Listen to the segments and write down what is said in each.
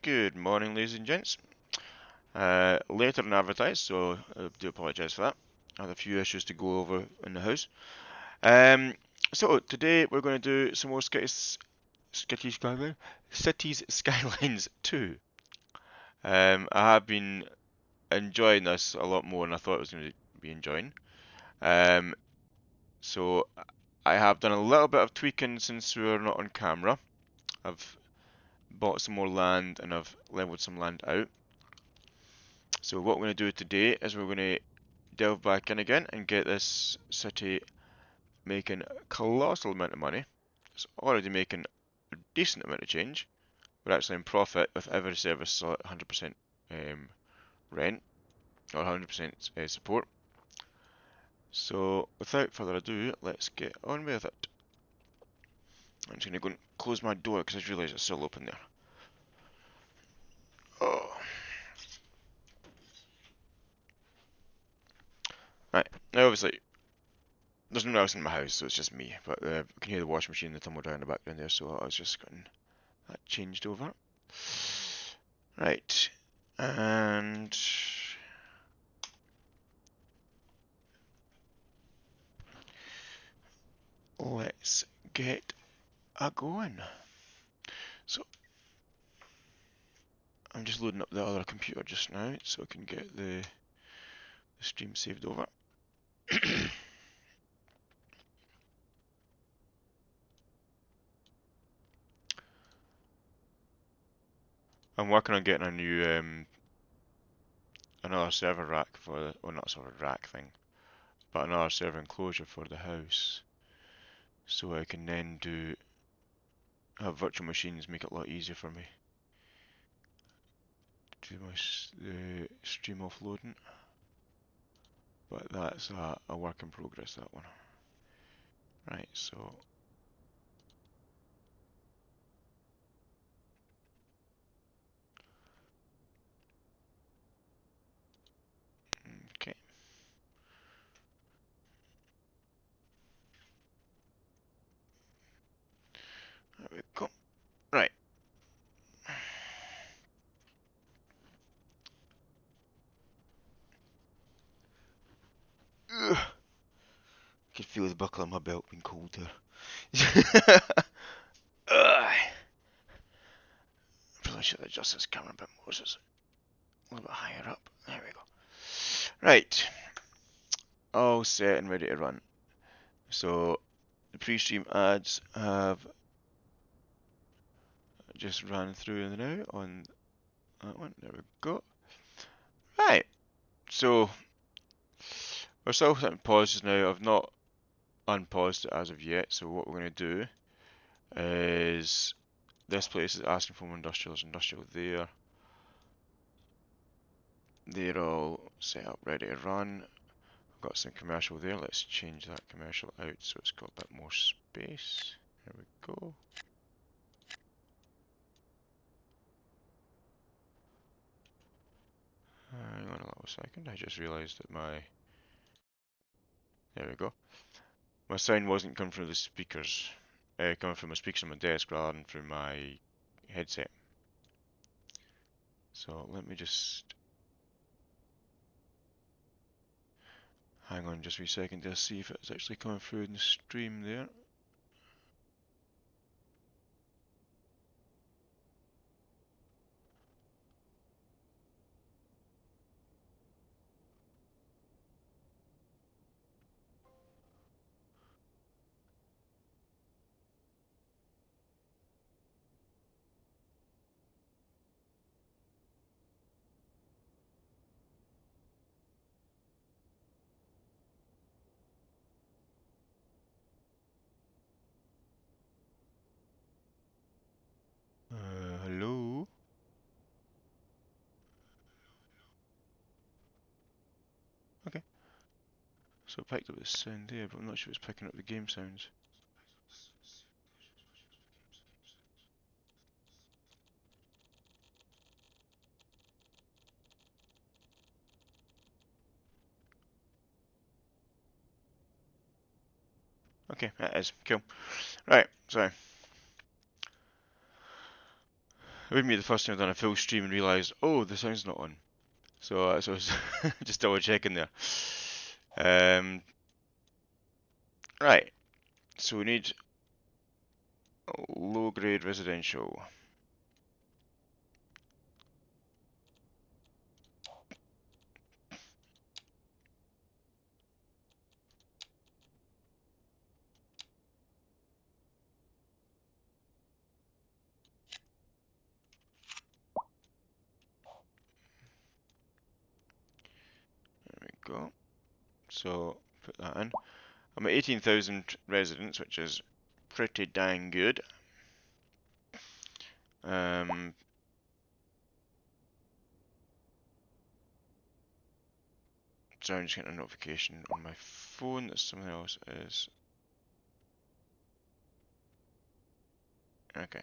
Good morning, ladies and gents. Later than advertised, so I do apologise for that. I had a few issues to go over in the house. Um, so today we're going to do some more Cities Skylines 2. I have been enjoying this a lot more than I thought I was going to be enjoying. Um, so I have done a little bit of tweaking since we were not on camera. I've bought some more land and I've leveled some land out. So what we're going to do today is we're going to delve back in again and get this city making a colossal amount of money. It's already making a decent amount of change. We're actually in profit with every service still at 100% rent or 100% support. So without further ado, let's get on with it. I'm just going to go and close my door because I just realised it's still open there. Oh. Right, now obviously there's no one else in my house, so it's just me. But I can hear the washing machine and the tumble down in the background there, so I was just getting that changed over. Right, and let's get a going. So I'm just loading up the other computer just now so I can get the stream saved over. I'm working on getting a new another server rack for the, well, not a server rack thing, but another server enclosure for the house, so I can then have virtual machines, make it a lot easier for me to do the stream offloading. But that's a work in progress, that one. Right, so okay, there we go. Right. Ugh. I can feel the buckle on my belt being cold there. Ugh. Probably should adjust this camera a bit more so it's a little bit higher up. There we go. Right. All set and ready to run. So the pre-stream ads have just ran through now on that one. There we go. Right. So we're still hitting pause just now. I've not unpaused it as of yet. So what we're going to do is this place is asking for more industrial. There's industrial there. They're all set up, ready to run. I've got some commercial there. Let's change that commercial out so it's got a bit more space. There we go. Hang on a little second. I just realised that there we go. My sound wasn't coming through the speakers. Coming from my speakers on my desk rather than through my headset. So let me just hang on just a wee second to see if it's actually coming through in the stream there. Hello? Okay. So I picked up the sound there, but I'm not sure it's picking up the game sounds. Okay, that is cool. Right, so It wouldn't be the first time I've done a full stream and realised, oh, the sound's not on. So I was just double checking there. Right, so we need low grade residential. There we go. So put that in. I'm at 18,000 residents, which is pretty dang good. So I'm just getting a notification on my phone that something else is. Okay.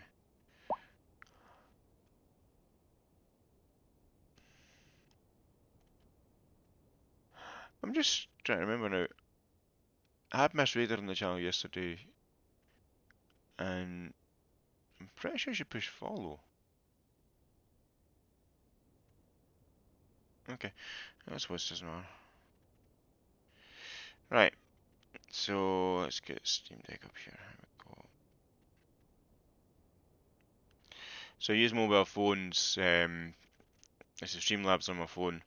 I'm just trying to remember now. I had Miss Raider on the channel yesterday, and I'm pretty sure she pushed follow. Okay, that's what it doesn't matter. Right, so let's get Steam Deck up here. Here we go. So I use mobile phones. This is Streamlabs on my phone.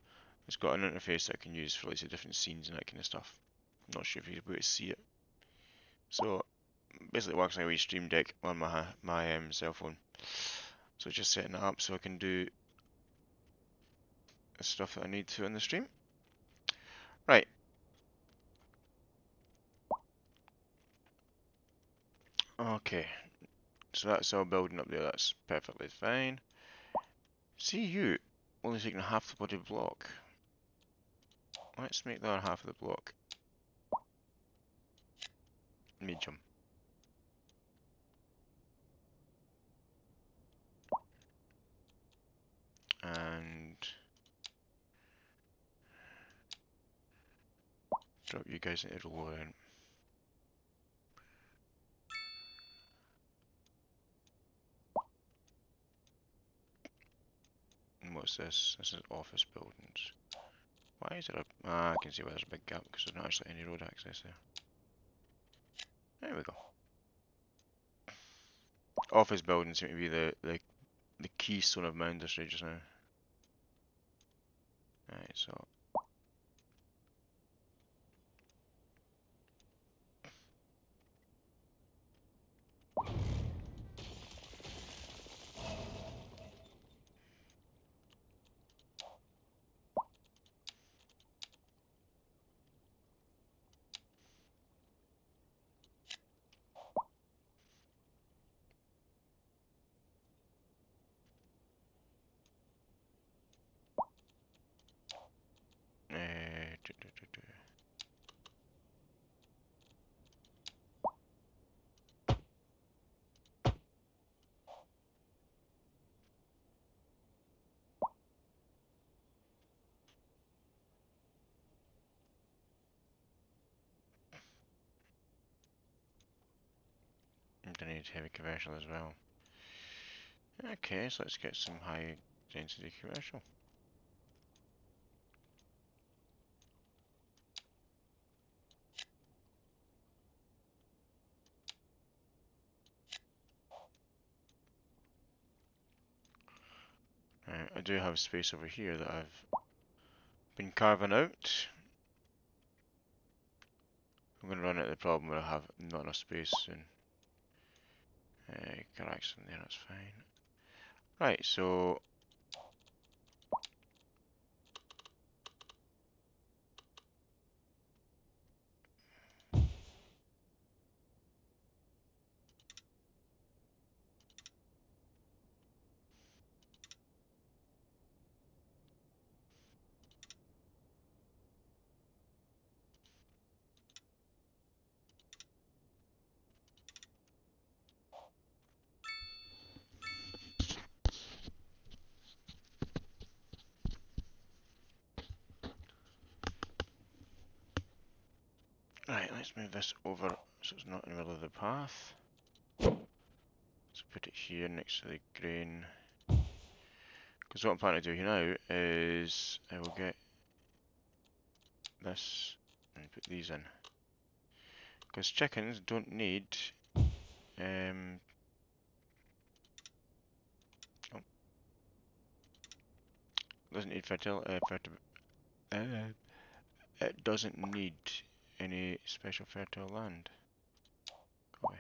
It's got an interface that I can use for like the different scenes and that kind of stuff. I'm not sure if you're able to see it. So basically, it works like a wee Stream Deck on my cell phone. So just setting it up so I can do the stuff that I need to in the stream. Right. Okay. So that's all building up there. That's perfectly fine. See you only taking half the bloody block. Let's make the other half of the block medium. And drop you guys into roll in. And what's this? This is office buildings. Why is there a... Ah, I can see why there's a big gap because there's not actually any road access there. There we go. Office buildings seem to be the keystone of my industry just now. Right, so... do, do, do, do. And I need heavy commercial as well. Okay, so let's get some high density commercial. Right, I do have space over here that I've been carving out. I'm going to run into the problem where I have not enough space soon. Cracks in there, that's fine. Right, so right, let's move this over so it's not in the middle of the path. Let's put it here next to the grain. Because what I'm planning to do here now is I will get this and put these in. Because chickens don't need um oh, doesn't need it doesn't need any special fertile land. Go away.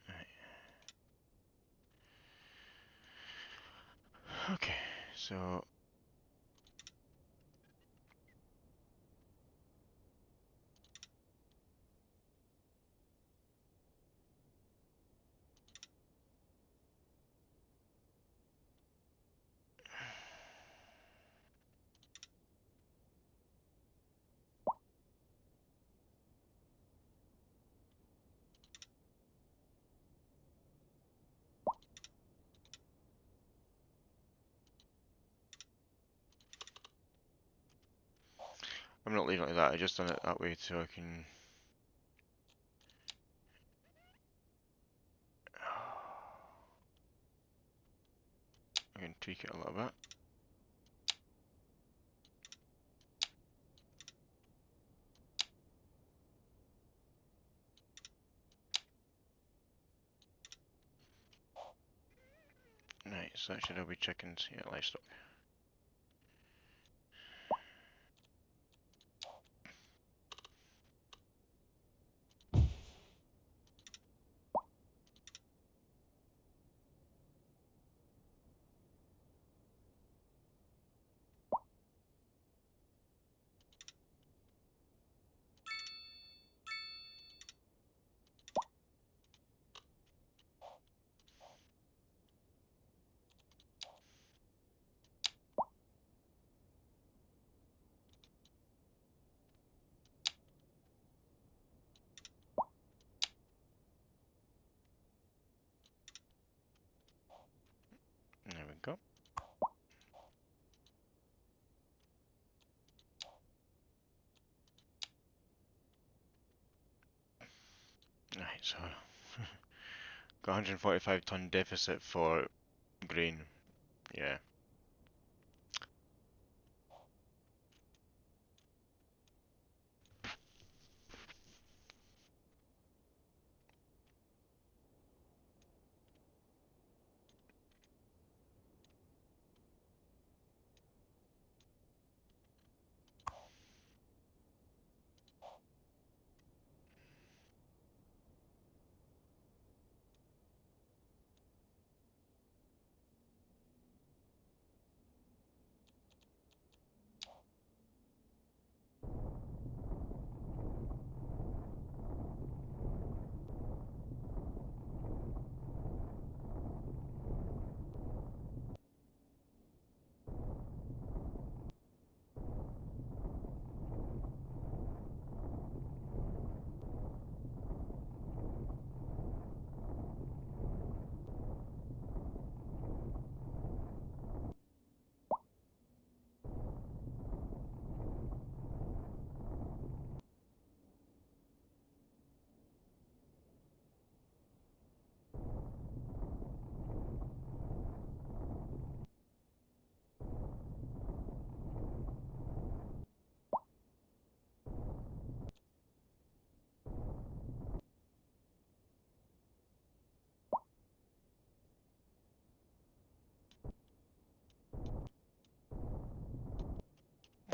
Right. Okay, so I'm not leaving it like that, I just done it that way so I can tweak it a little bit. Right, so that should all be chickens. Yeah, livestock. There we go. Right, so got 145-ton deficit for grain. Yeah.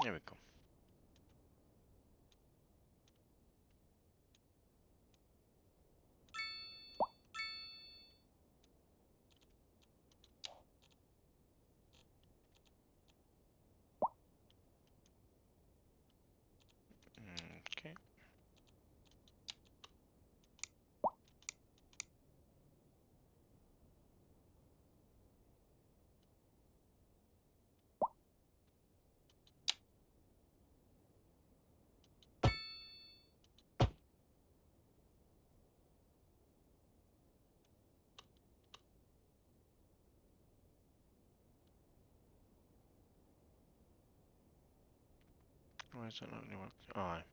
There we go. Okay. Why is that not really working? Oh, aye.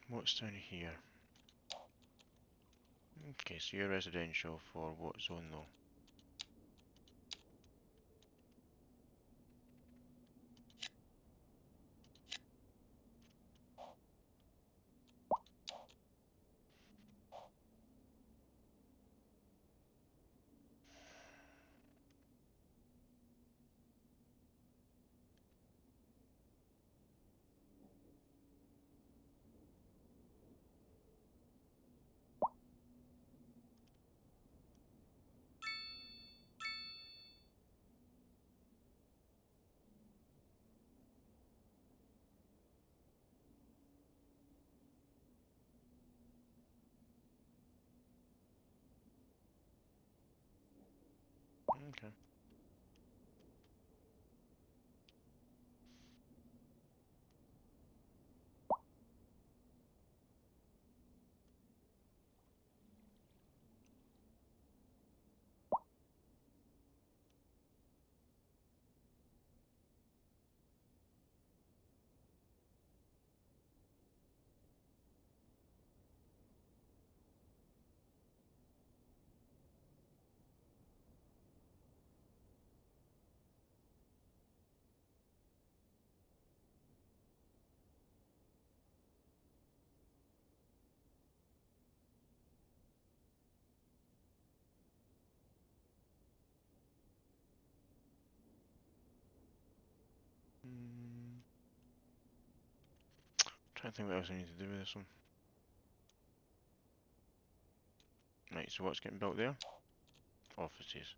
What's down here? Okay, so you're residential for what zone though? Okay. Trying to think what else I need to do with this one. Right, so what's getting built there? Offices.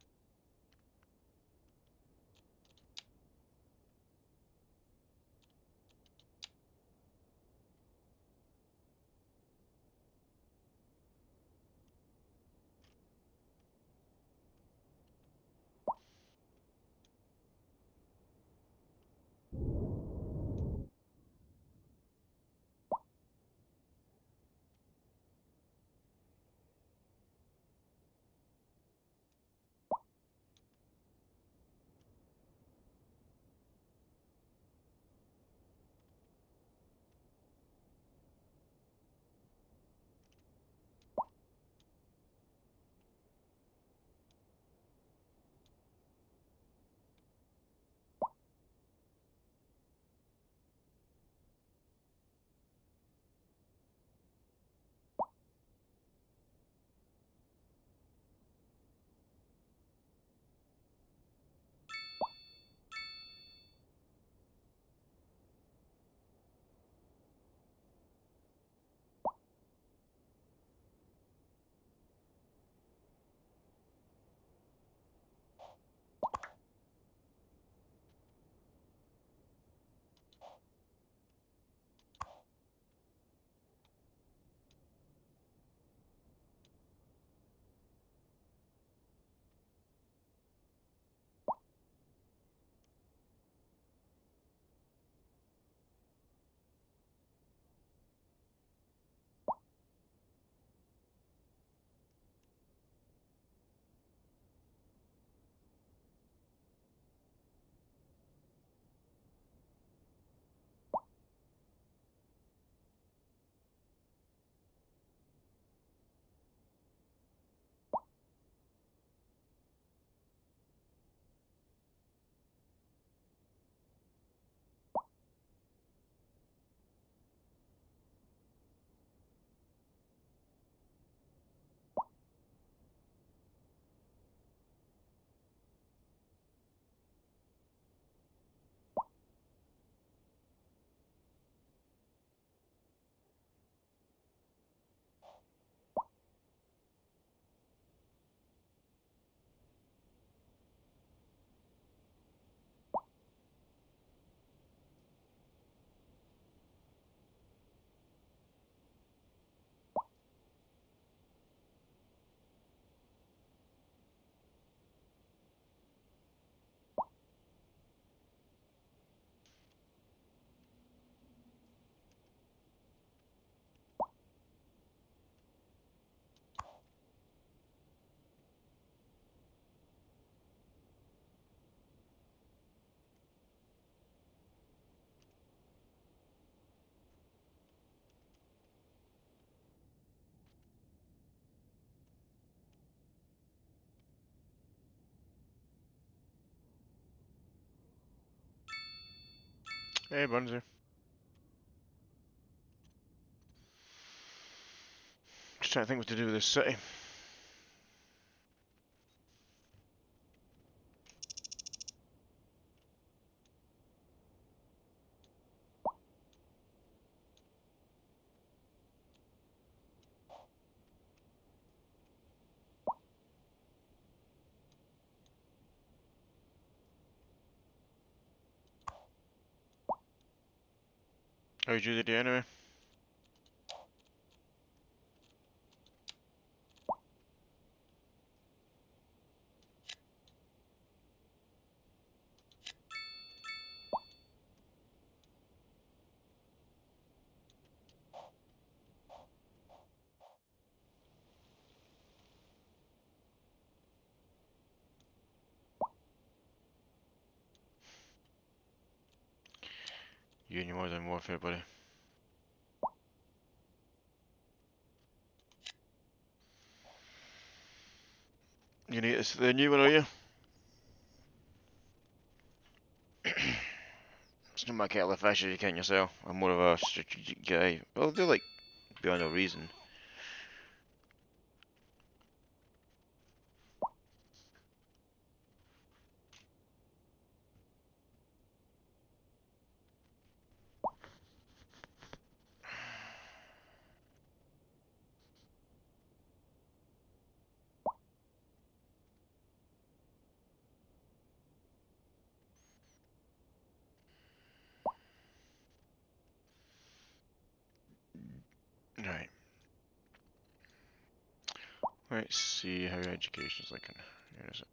Hey, Burnsy. Just trying to think what to do with this city. How'd you do the day anyway? You and your Modern Warfare, buddy. You gonna get this the new one, are you? It's not my kettle of fish, as you can yourself. I'm more of a strategic guy. Well, I do like beyond a reason. Right. Let's see how education's looking. Here is it.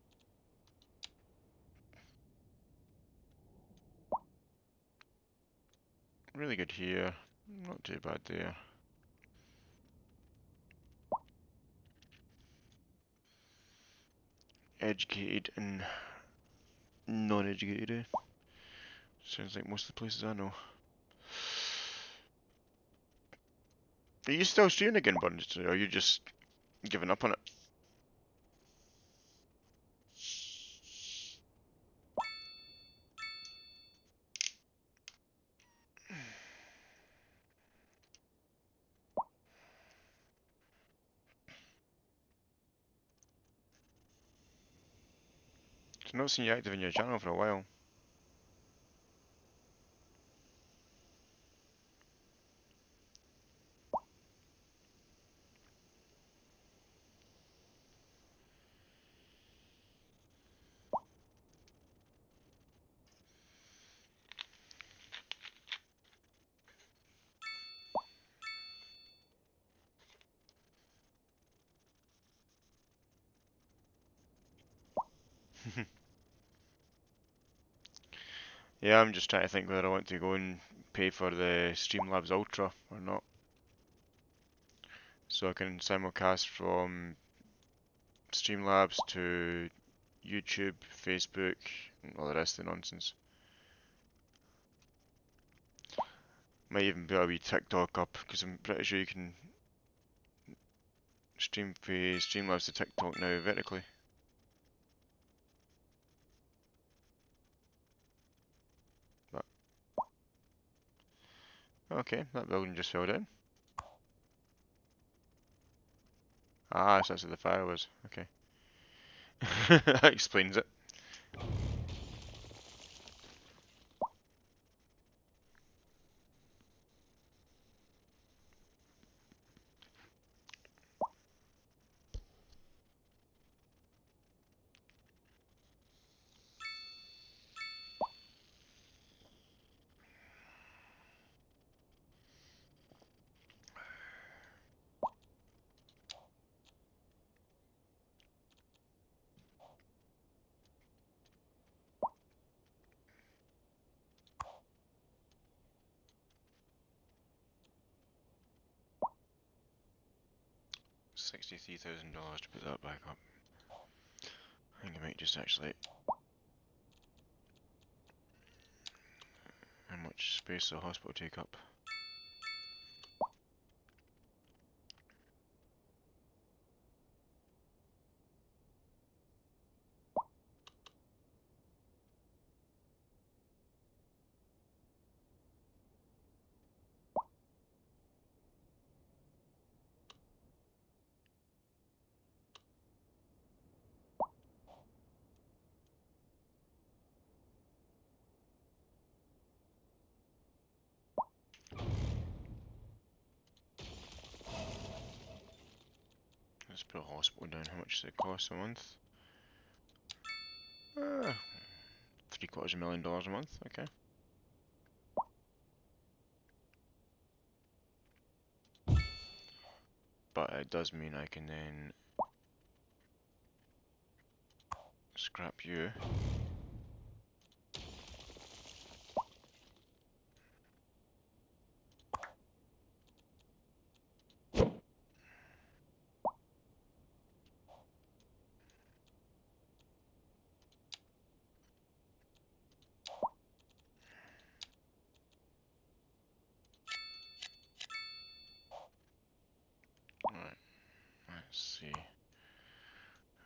Really good here. Not too bad there. Educated and non-educated. Sounds like most of the places I know. Are you still streaming again, Burns? Or are you just giving up on it? I've not seen you active in your channel for a while. Yeah, I'm just trying to think whether I want to go and pay for the Streamlabs Ultra or not. So I can simulcast from Streamlabs to YouTube, Facebook, and all the rest of the nonsense. Might even put a wee TikTok up, because I'm pretty sure you can stream Streamlabs to TikTok now vertically. But okay, that building just fell down. Ah, so that's where the fire was. Okay. That explains it. $63,000 to put that back up. I think I might just actually. How much space will the hospital take up? put a hospital down. How much does it cost a month? $750,000 a month. Okay. But it does mean I can then scrap you. Right, let's see.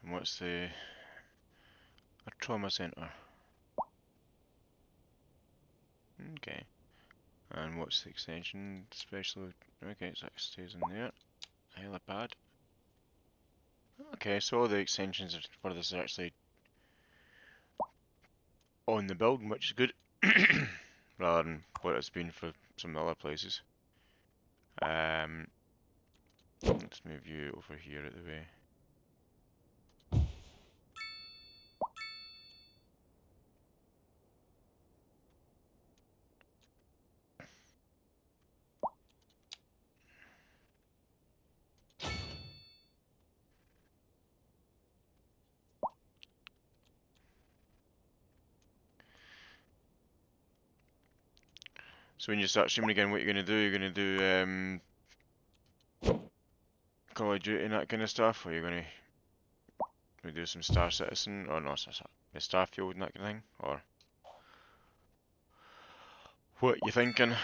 And what's a trauma center? Okay. And what's the extension? Special. Okay, so it stays in there. Helipad. Okay, so all the extensions for this are actually on the building, which is good. Rather than what it's been for some other places. Let's move you over here at the way. So when you start streaming again, what you're gonna do? You're gonna do Call of Duty and that kind of stuff, or you're gonna do some Star Citizen, or no, Starfield and that kind of thing, or what you thinking?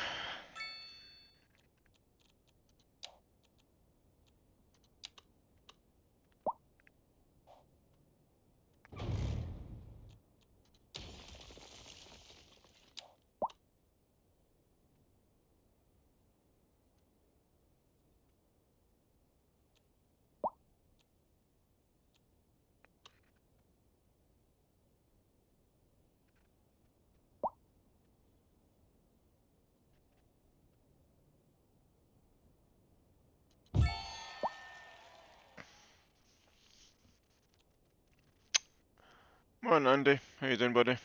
Come on, Andy. How you doing, buddy?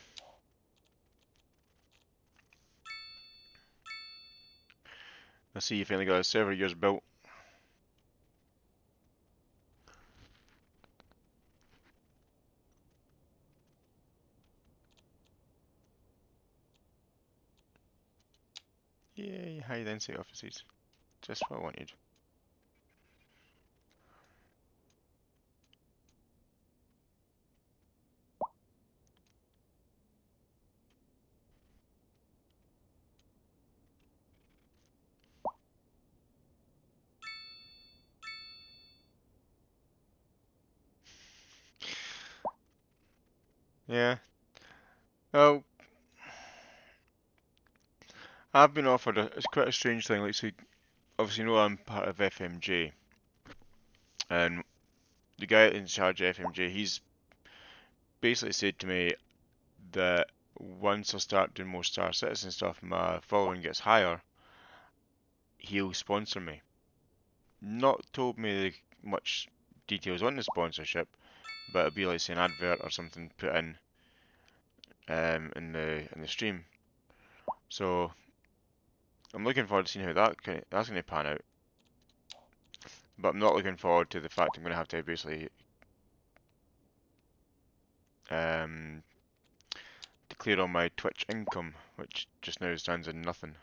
I see you finally got a server yours built. Yay, high density offices. Just what I wanted. Yeah. Oh, I've been offered it's quite a strange thing. Like, see, obviously, you know I'm part of FMJ, and the guy in charge of FMJ, he's basically said to me that once I start doing more Star Citizen stuff, my following gets higher, he'll sponsor me. Not told me much details on the sponsorship, but it'll be like say an advert or something put in the stream. So I'm looking forward to seeing how that's going to pan out. But I'm not looking forward to the fact I'm going to have to basically um, declare all my Twitch income, which just now stands in nothing.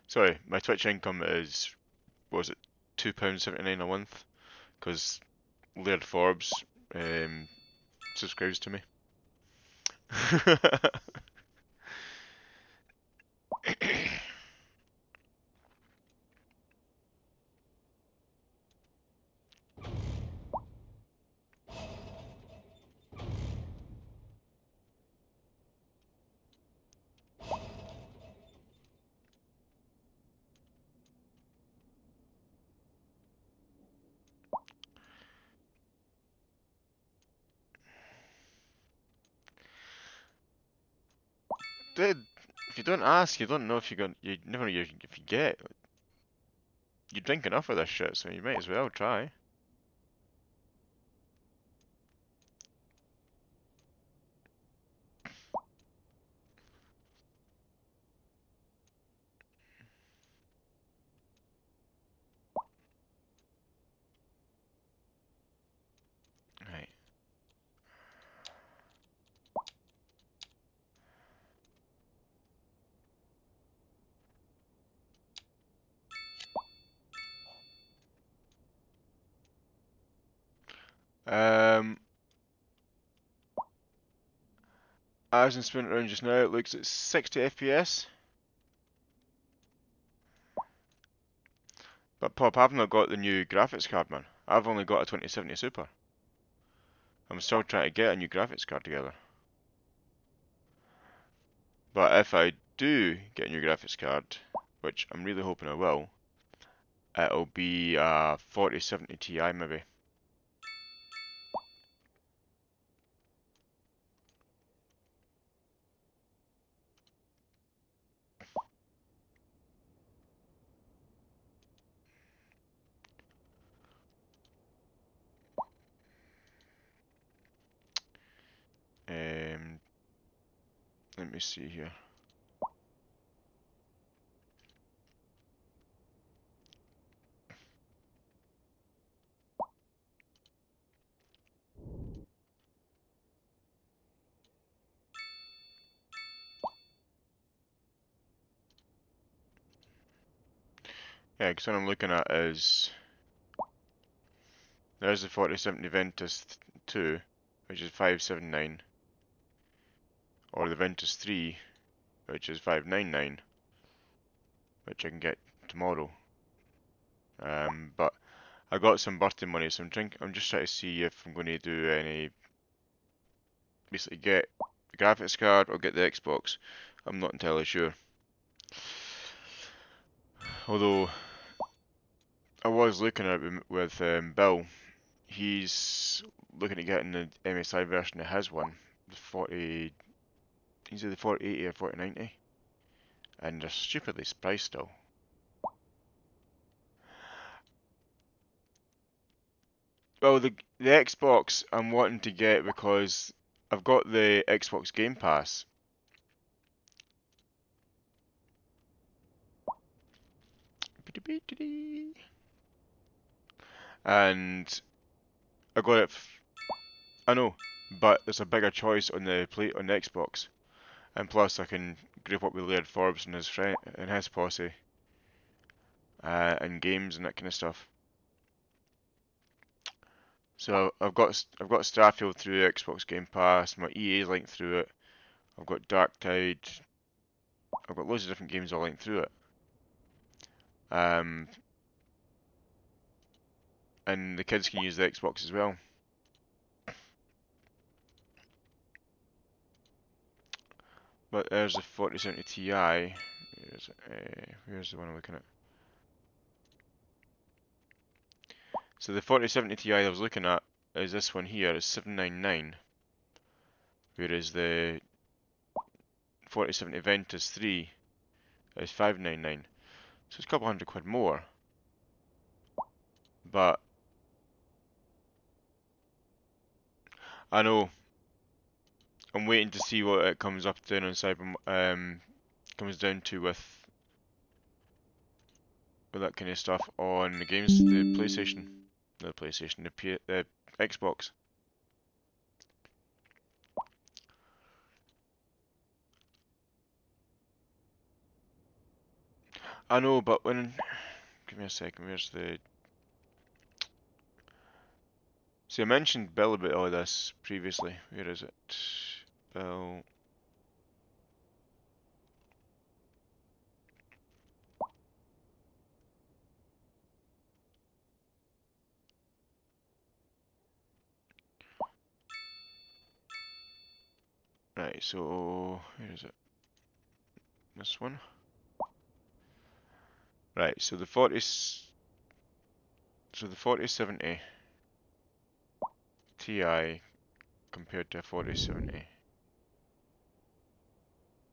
Sorry, my Twitch income is, what was it, £2.79 a month? Because Laird Forbes subscribes to me. Dude, if you don't ask, you don't know if you never know if you get. You drink enough of this shit, so you might as well try. Right. As I'm spinning around just now, it looks at 60 FPS. But Pop, I've not got the new graphics card, man. I've only got a 2070 Super. I'm still trying to get a new graphics card together. But if I do get a new graphics card, which I'm really hoping I will, it'll be a 4070 Ti maybe. Um, Let me see here. Yeah, because what I'm looking at is there's the 4070 Ventus 2, which is 579, or the Ventus 3, which is 599, which I can get tomorrow. But I got some birthday money, so I'm just trying to see if I'm going to do any, basically get the graphics card or get the Xbox. I'm not entirely sure. Although I was looking at it with Bill. He's looking at getting the MSI version of his one, the 40. He's either 4080 or 4090, and they're stupidly priced still. Well, the Xbox I'm wanting to get because I've got the Xbox Game Pass. And I got it. I know, but there's a bigger choice on the plate on the Xbox, and plus I can group up with Laird Forbes and his friend and his posse, and games and that kind of stuff. So I've got Starfield through the Xbox Game Pass, my EA linked through it. I've got Dark Tide. I've got loads of different games all linked through it. Um, and the kids can use the Xbox as well. But there's the 4070 Ti. Where's the one I'm looking at? So the 4070 Ti I was looking at is this one here. It's 799, whereas the 4070 Ventus 3 is 599. So it's a couple £100 more. But I know I'm waiting to see what it comes up down on comes down to with that kind of stuff on the games, the Xbox. I know, but give me a second. Where's the? See, I mentioned Bill about all this previously. Where is it? Bill. Right. So where is it? This one. Right. So the 4070 Ti compared to a 4070.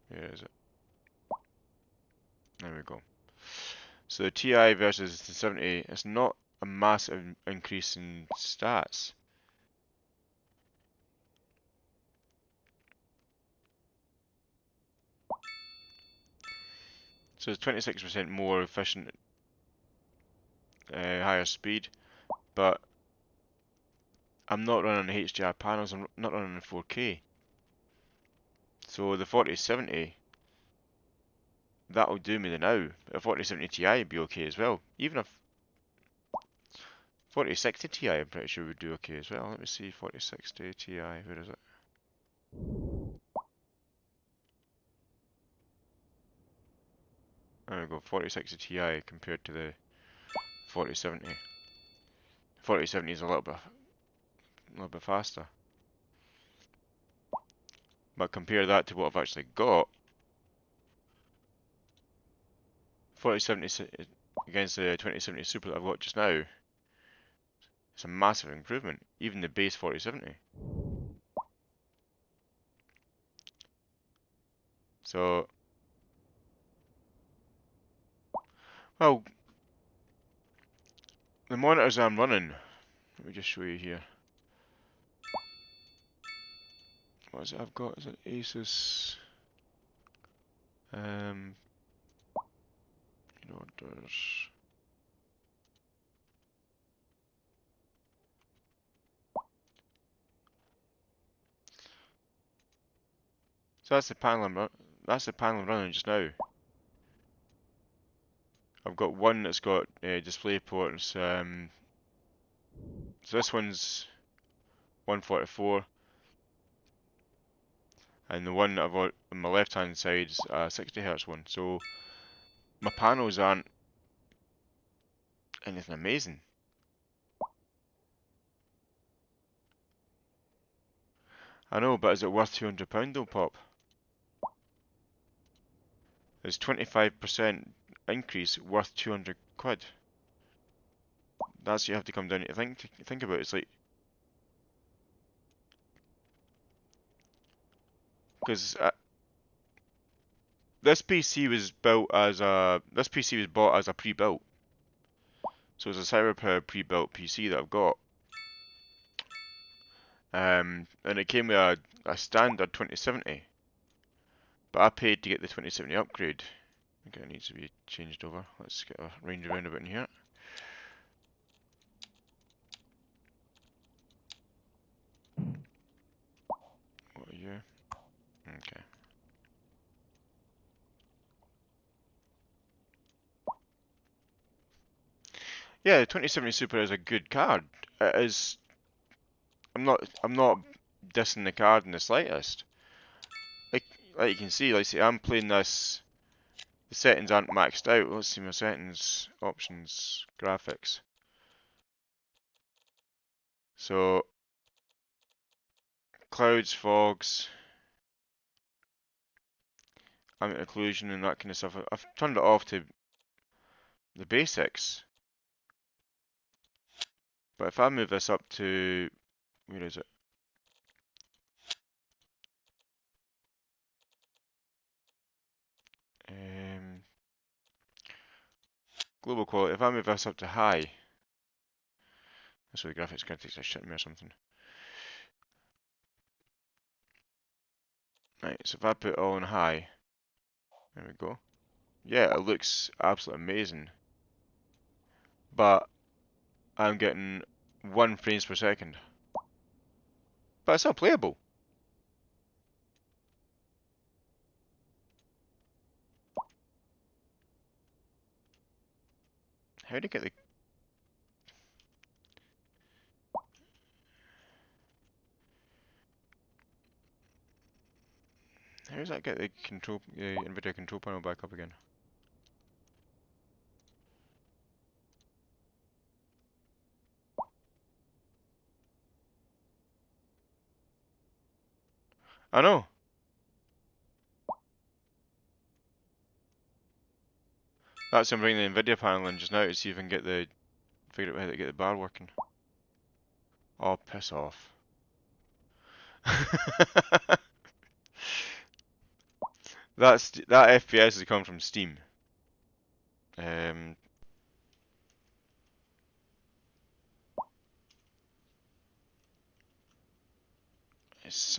Where is it? There we go. So the Ti versus the 70, it's not a massive increase in stats. So it's 26% more efficient, higher speed, but I'm not running HDR panels, I'm not running in 4K. So the 4070, that'll do me the now. A 4070 Ti would be okay as well. Even if 4060 Ti, I'm pretty sure would do okay as well. Let me see, 4060 Ti, where is it? There we go, 4060 Ti compared to the 4070. 4070 is a little bit faster. But compare that to what I've actually got. 4070 against the 2070 Super that I've got just now. It's a massive improvement, even the base 4070. So, well, the monitors I'm running, let me just show you here. What is it I've got? Is it Asus? You know, there's. So that's the panel I'm running just now. I've got one that's got display ports. So this one's 144, and the one that I've got on my left hand side is a 60 Hz one. So my panels aren't anything amazing. I know, but is it worth £200 though, Pop? Is 25% increase worth 200 quid? That's what you have to come down to think about. It's like, because this PC was bought as a pre-built, so it's a CyberPower pre-built PC that I've got, and it came with a standard 2070, but I paid to get the 2070 upgrade. I think it needs to be changed over. Let's get a range roundabout in here. What are you? Okay. Yeah, the 2070 Super is a good card. It is. I'm not dissing the card in the slightest. Like like you can see, like say I'm playing this. The settings aren't maxed out. Let's see my settings, options, graphics. So clouds, fogs, ambient occlusion, and that kind of stuff. I've turned it off to the basics. But if I move this up to, where is it? Global quality. If I move this up to high, that's where the graphics critics are shitting me or something. Right, so if I put it all on high, there we go. Yeah, it looks absolutely amazing. But I'm getting 1 frames per second. But it's still playable. How do you get the... How does that get the NVIDIA control panel back up again? I know. That's I'm bringing the NVIDIA panel in just now to see if I can figure out how to get the bar working. Oh, piss off. That FPS is coming from Steam.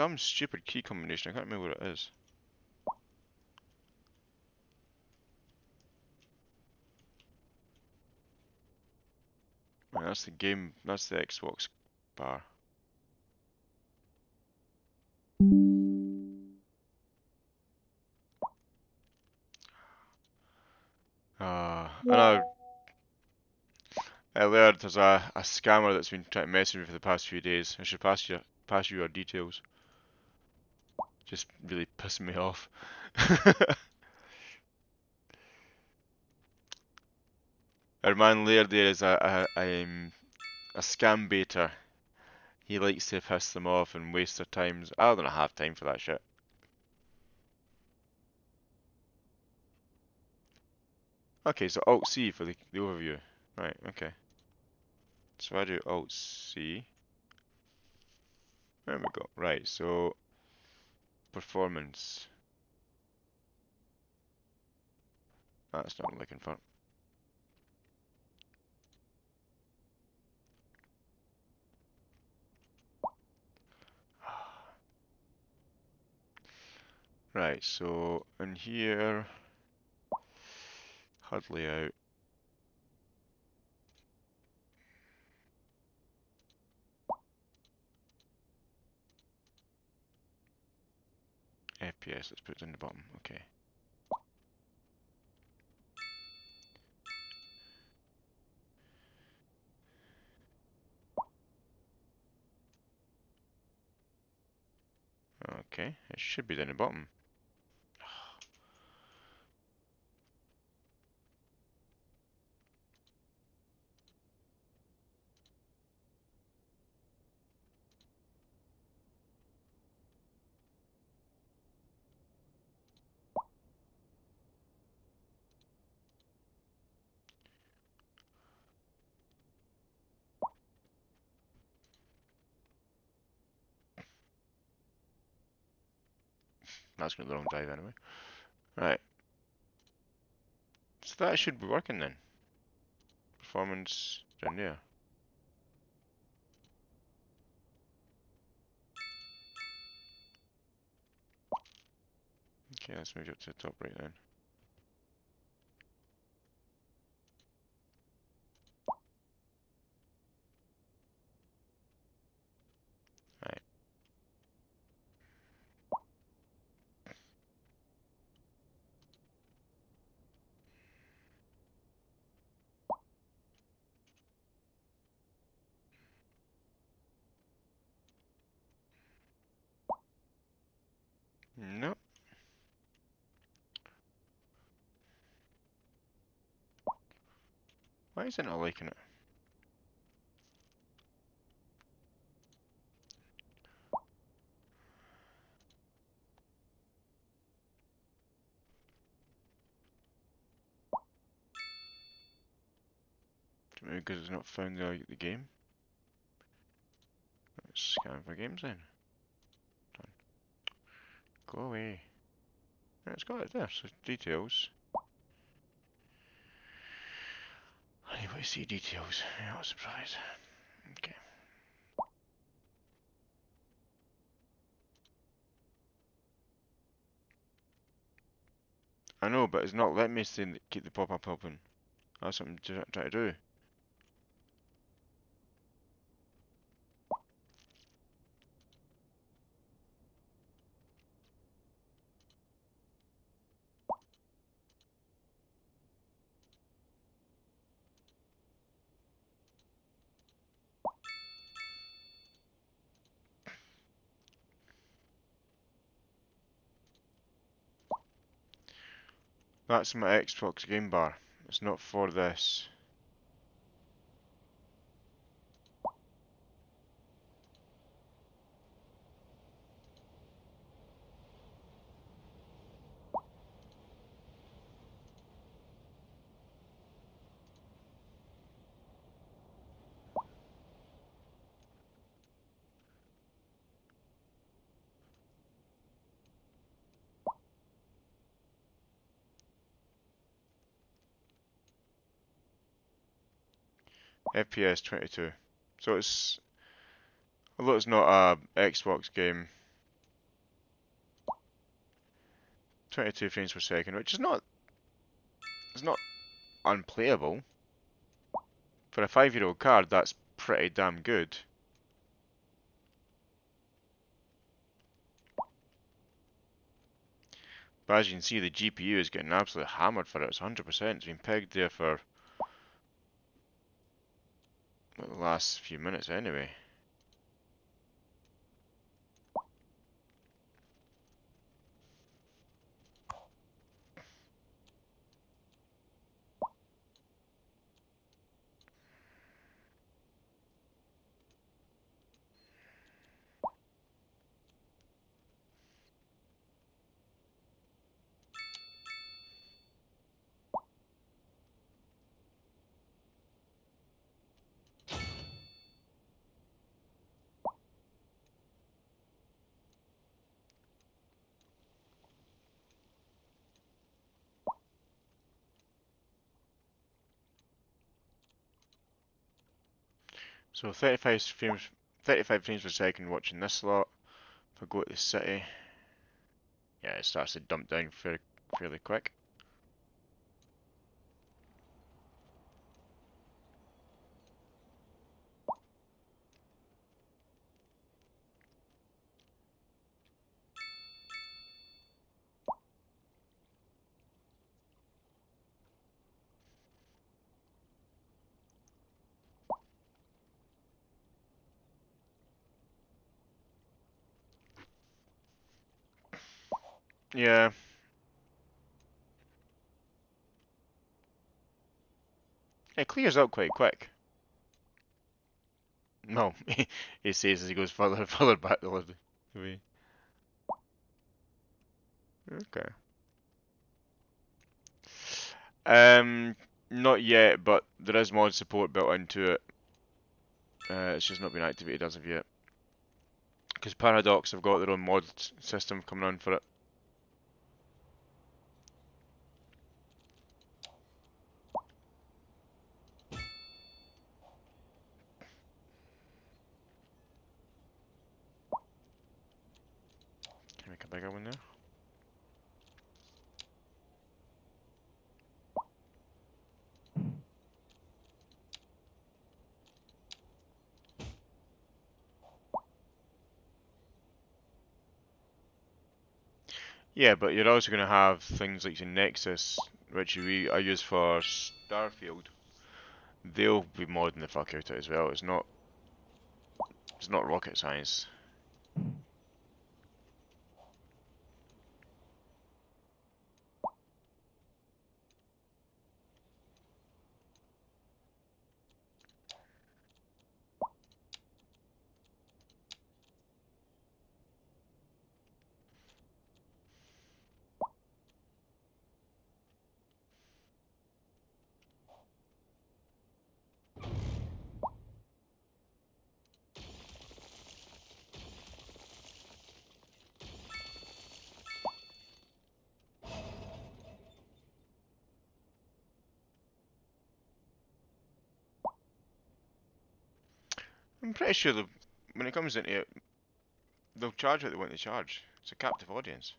some stupid key combination. I can't remember what it is. Right, that's the game. That's the Xbox bar. And I learned there's a scammer that's been trying to mess with me for the past few days. I should pass you your details. Just really pissing me off. Our man Laird there is a scam baiter. He likes to piss them off and waste their times. I don't have time for that shit. Okay, so Alt C for the overview. Right, okay. So I do Alt C. There we go. Right, so performance. That's not what I'm looking for. Right, so in here, HUD layout. FPS, let's put it in the bottom. Okay. Okay, it should be down the bottom. That's going to the wrong drive anyway. Right, so that should be working then. Performance down there. Okay, let's move it up to the top right then. Right. Nope. Why is it not liking it? Maybe because it's not found the game. Let's scan for games then. Done. Go away. Yeah, it's got it there, so details. Anybody see details? Yeah, not surprised. Okay. I know, but it's not letting me keep the pop-up open. That's what I'm trying to do. That's my Xbox game bar. It's not for this. FPS 22. So it's, although it's not a Xbox game, 22 frames per second, which is not, it's not unplayable. For a 5-year-old card, that's pretty damn good. But as you can see, the GPU is getting absolutely hammered for it. It's 100%. It's been pegged there for the last few minutes anyway. So 35 frames per second watching this slot. If I go to the city, yeah, it starts to dump down fairly quick. Yeah, it clears up quite quick. No, he says as he goes further and further back the way. Okay. Not yet, but there is mod support built into it. It's just not been activated as of yet. Because Paradox have got their own mod system coming on for it. Can I make a bigger one there? Yeah, but you're also going to have things like the Nexus, which I use for Starfield. They'll be modding the fuck out of it as well. It's not rocket science. I'm pretty sure when it comes into it, they'll charge what they want to charge. It's a captive audience.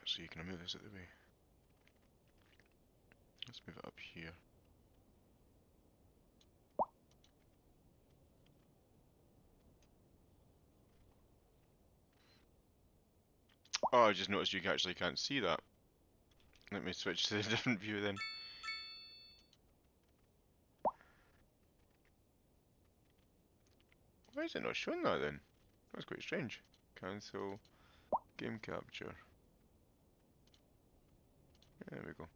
So you can move this out of the way. Let's move it up here. Oh, I just noticed you actually can't see that. Let me switch to a different view then. Why is it not showing that then? That's quite strange. Cancel game capture. There we go.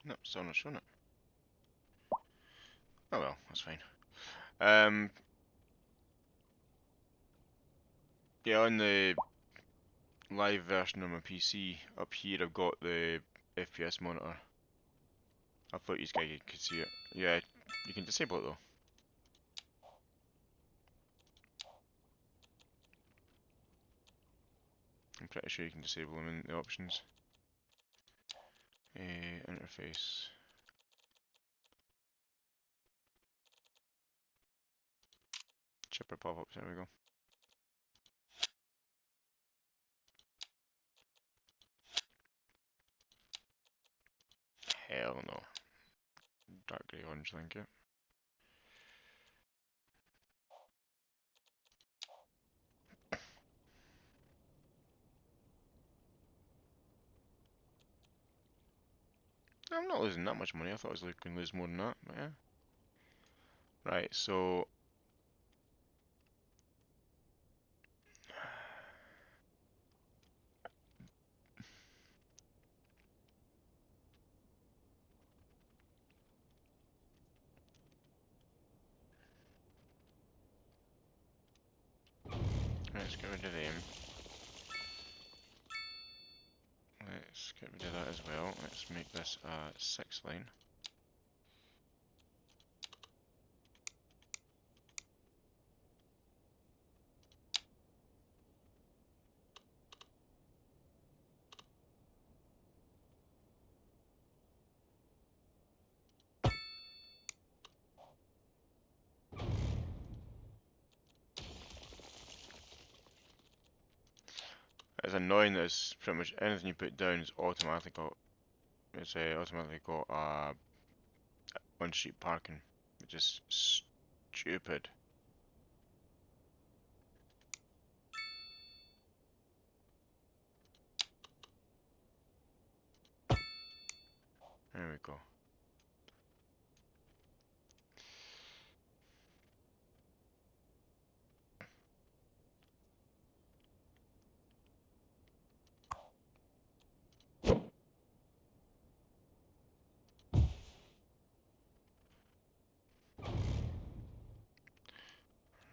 Nope, still not showing it. Oh well, that's fine. Um, yeah, on the live version on my PC, up here I've got the FPS monitor. I thought you guys could see it. Yeah, you can disable it though. pretty sure you can disable them in the options. Interface. Chipper pop-ups, there we go. Hell no. Dark grey orange, thank you. I'm not losing that much money. I thought I was going to lose more than that, but yeah. Right, so let's get rid of them. Let's get rid of that as well. Let's make this a 6-line. It's annoying that it's pretty much anything you put down is automatically got automatically got on-street parking, which is stupid. There we go.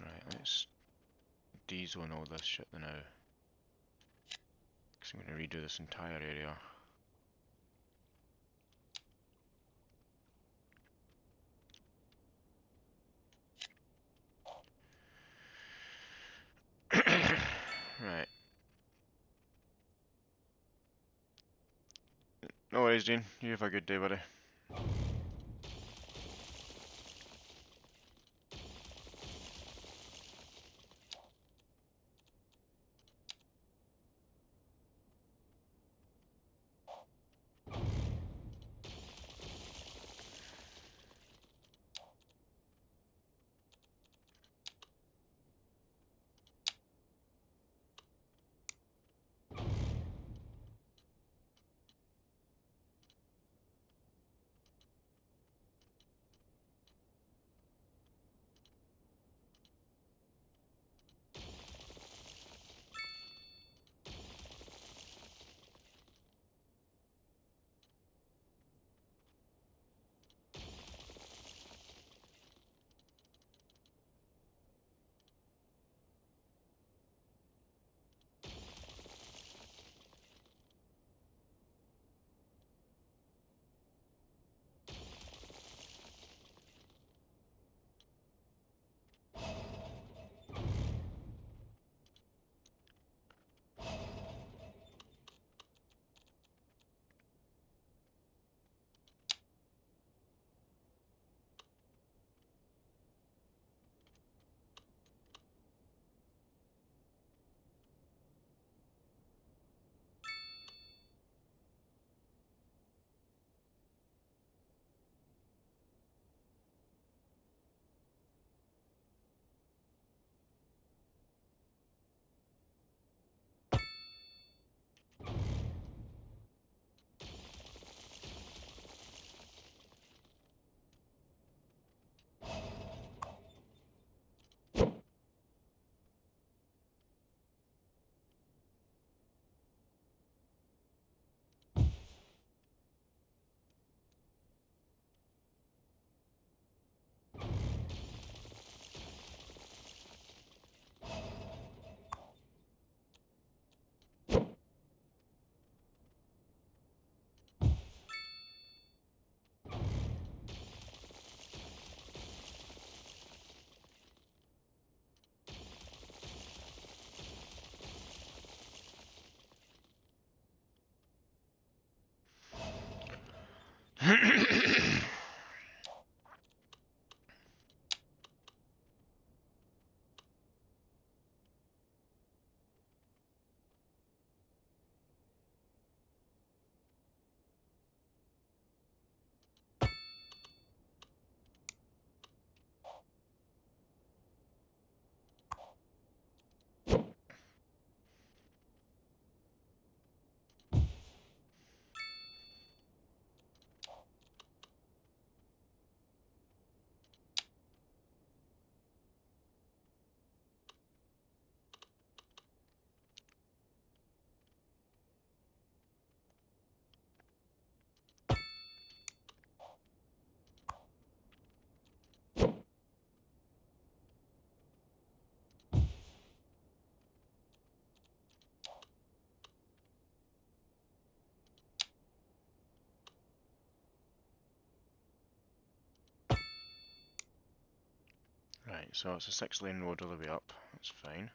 Right, let's D-zone all this shit now. Because I'm going to redo this entire area. Right. No worries, Dean. You have a good day, buddy. Right, so it's a 6-lane road all the way up. That's fine.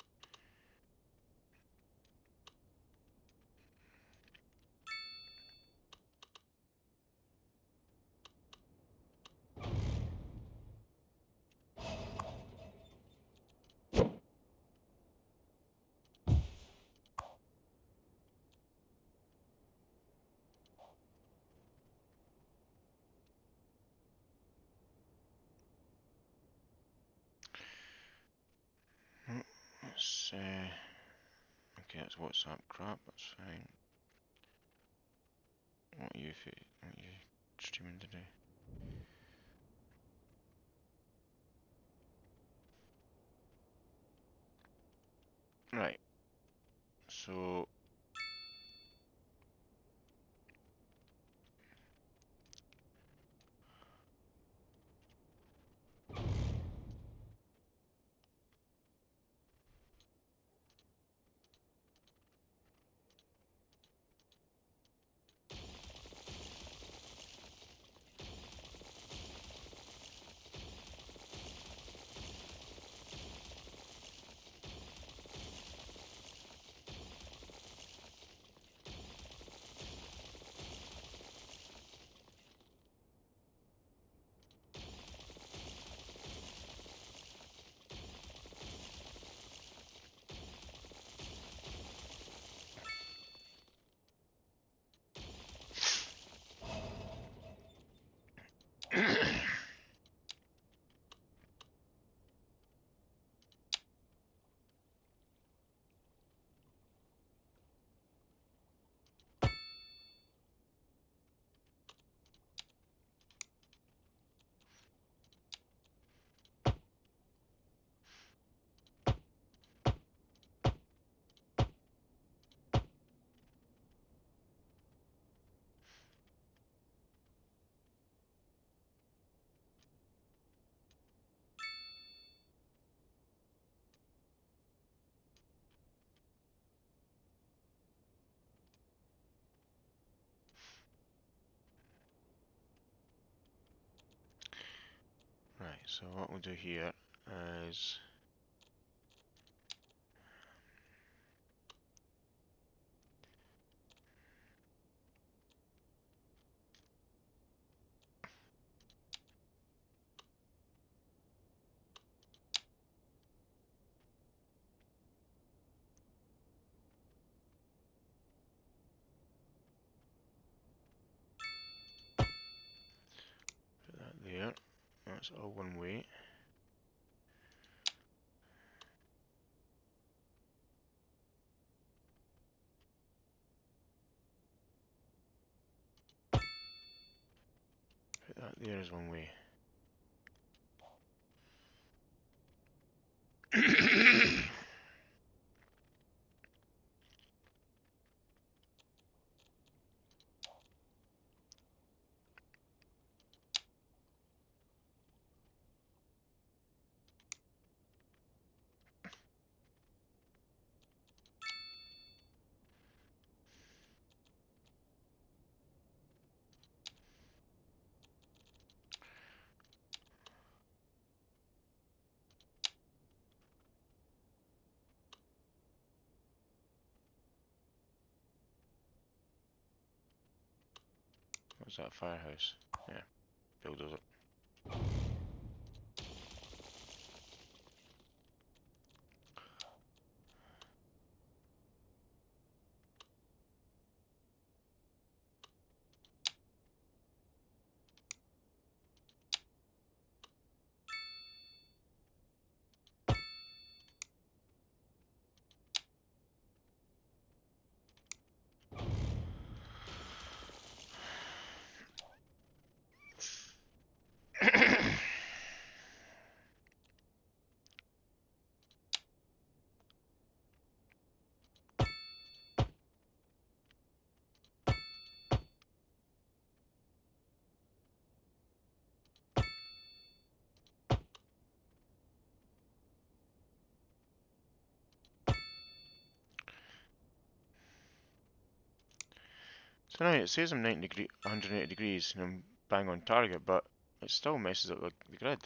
Let's okay, that's WhatsApp crap. That's fine. What are you streaming today? Right. So right, so what we'll do here is put that there. That's all one way. Put that there as one way. What's that firehouse? Yeah, bulldozer. So now it says I'm 180 degrees and I'm bang on target, but it still messes up the grid.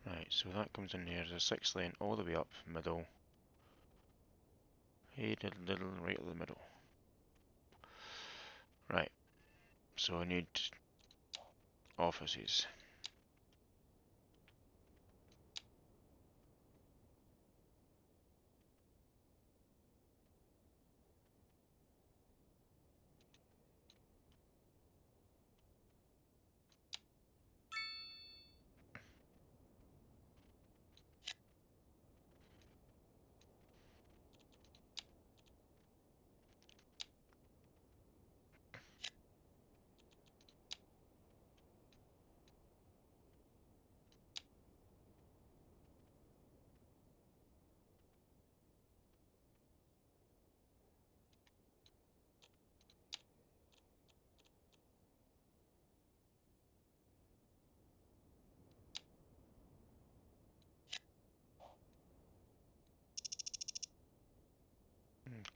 Right, so that comes in here as a 6 lane all the way up middle. Hey diddle diddle, right at the middle. Right, so I need offices.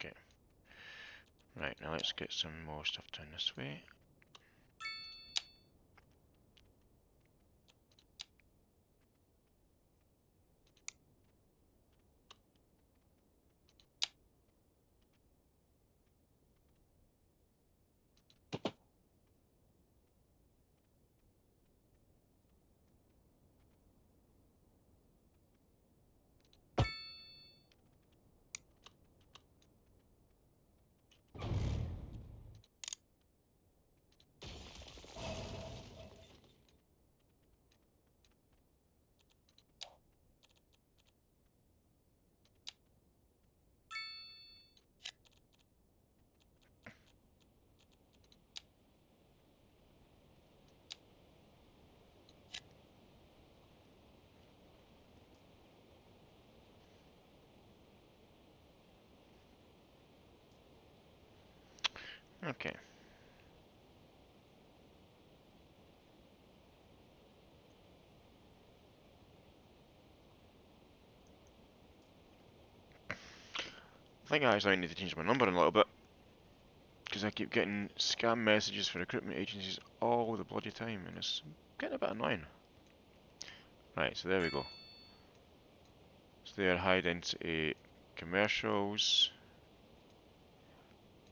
Okay. Right, now let's get some more stuff done this way. Okay. I think I actually need to change my number in a little bit, because I keep getting scam messages for recruitment agencies all the bloody time, and it's getting a bit annoying. Right, so there we go. So they are high density commercials,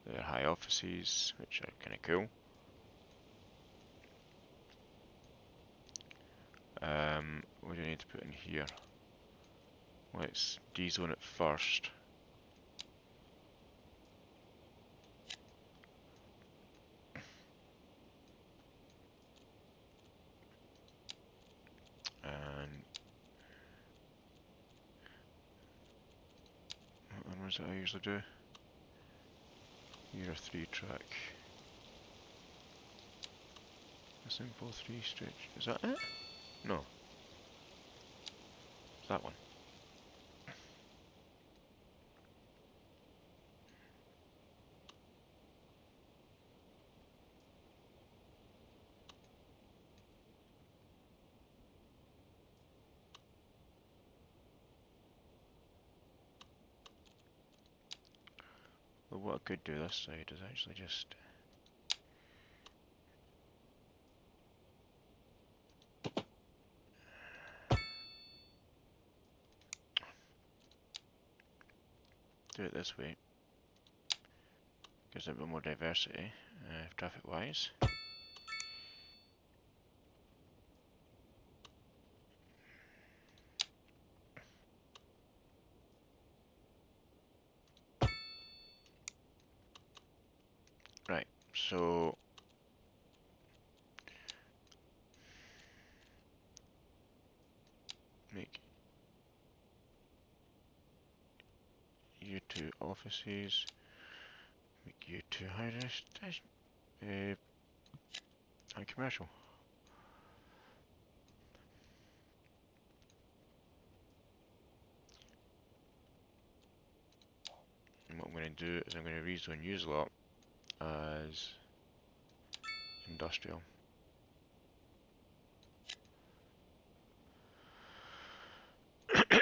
they're high offices, which are kind of cool. What do I need to put in here? Let's D-zone it first. And what was it I usually do? Here a 3-track. A simple 3-stretch. Is that it? No. It's that one. what I could do this side is actually just do it this way. Gives it a bit more diversity, traffic-wise. Right, so make you two offices, make you two high-rise, and commercial. And what I'm going to do is I'm going to rezone use lot as industrial. And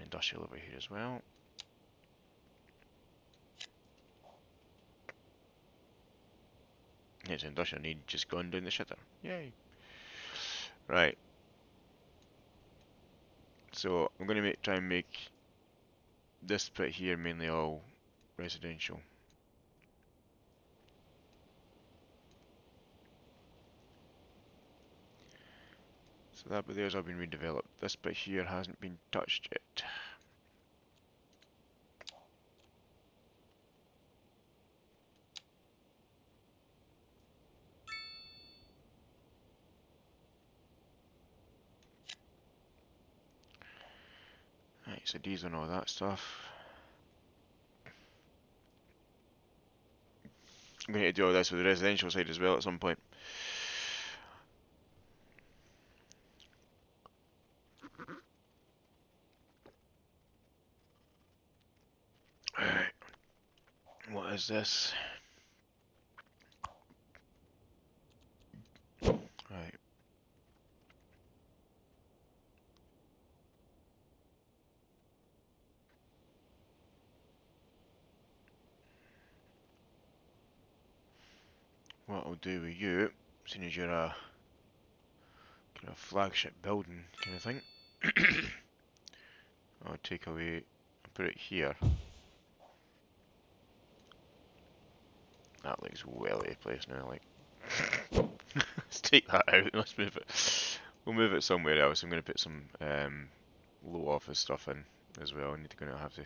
industrial over here as well. It's industrial need just gone down the shitter. Yay! Right. So I'm going to try and make this bit here mainly all residential. So that bit there's all been redeveloped. This bit here hasn't been touched yet. Right, so D's on all that stuff. I'm going to do all this with the residential side as well at some point. Alright. What is this? Right. What I'll do with you, seeing as you're a kind of flagship building kind of thing, I'll take away and put it here. That looks well out of place now, like. Let's take that out, let's move it. We'll move it somewhere else. I'm going to put some low office stuff in as well. I need to go and have to.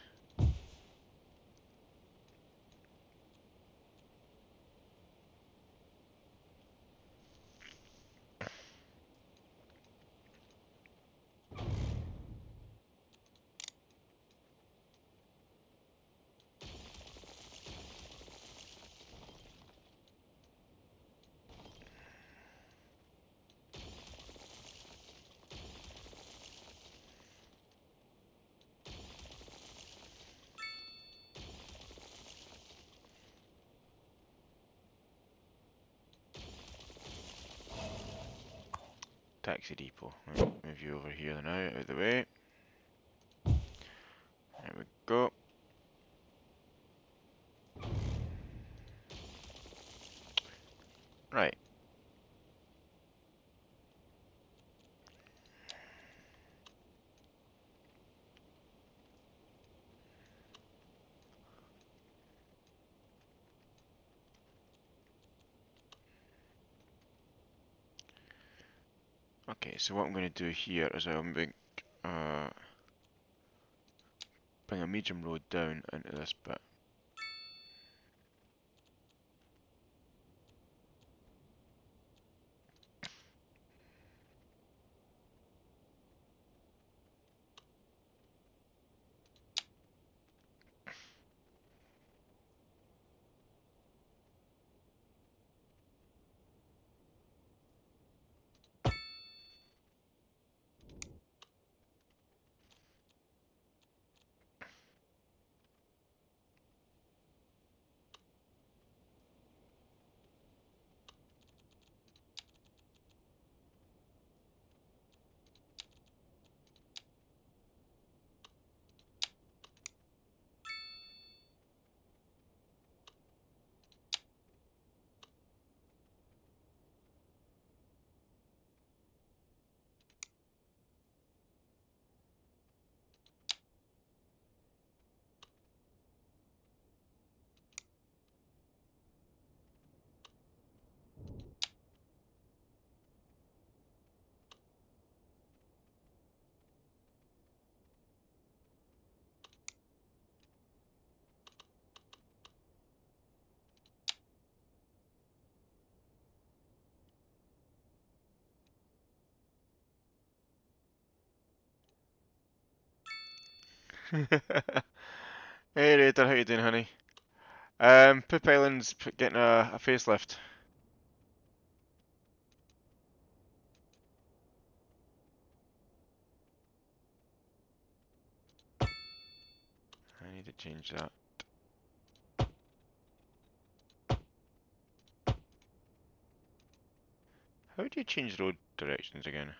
Taxi depot. Right, move you over here now, out of the way. There we go. Right. Okay, so what I'm going to do here is I'll bring a medium road down into this bit. Hey Raider, how you doing, honey? Poop Island's getting a facelift. I need to change that. How do you change road directions again?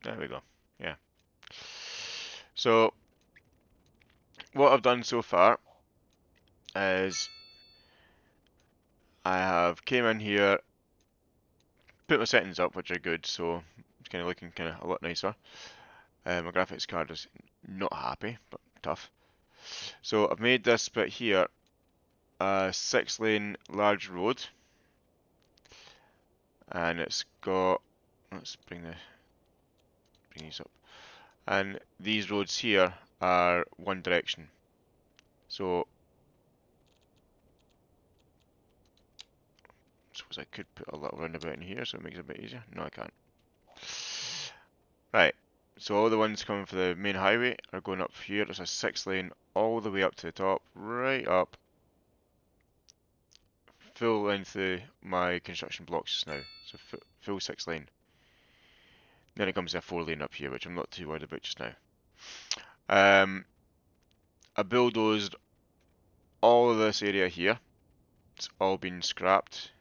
There we go. Yeah. So, what I've done so far is I have came in here, put my settings up, which are good, so it's kind of looking kind of a lot nicer. My graphics card is not happy, but tough. So I've made this bit here a 6-lane large road, and it's got. Let's bring these up. And these roads here are one direction. So suppose I could put a little roundabout in here so it makes it a bit easier. No, I can't. Right. So all the ones coming for the main highway are going up here. There's a 6-lane all the way up to the top, right up, full length of my construction blocks just now. So full 6-lane. Then it comes to a 4-lane up here, which I'm not too worried about just now. I bulldozed all of this area here. It's all been scrapped.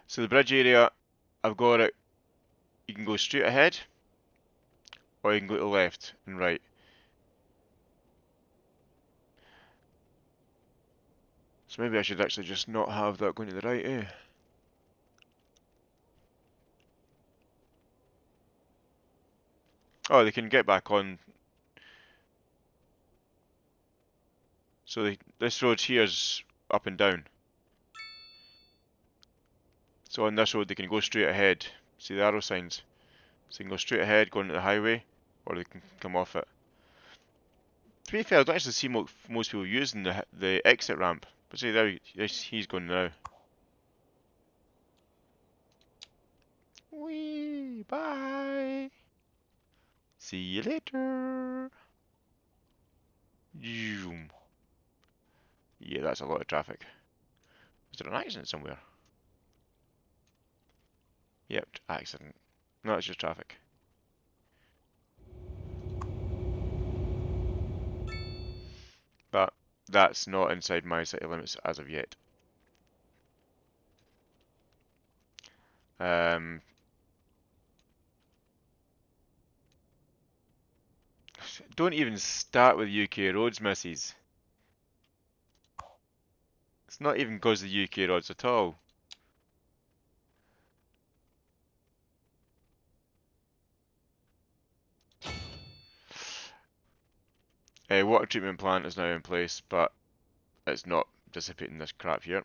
So the bridge area, I've got it. You can go straight ahead, or you can go to the left and right. So maybe I should actually just not have that going to the right, eh? Oh, they can get back on. So this road here is up and down. So on this road they can go straight ahead. See the arrow signs? So they can go straight ahead, going to the highway, or they can come off it. To be fair, I don't actually see most people using the exit ramp. But see, there he's going now. Wee, bye. See you later. Zoom. Yeah, that's a lot of traffic. Is there an accident somewhere? Yep, accident. No, it's just traffic. But that's not inside my city limits as of yet. Um, don't even start with UK roads, misses. It's not even because of the UK roads at all. A water treatment plant is now in place, but it's not dissipating this crap here.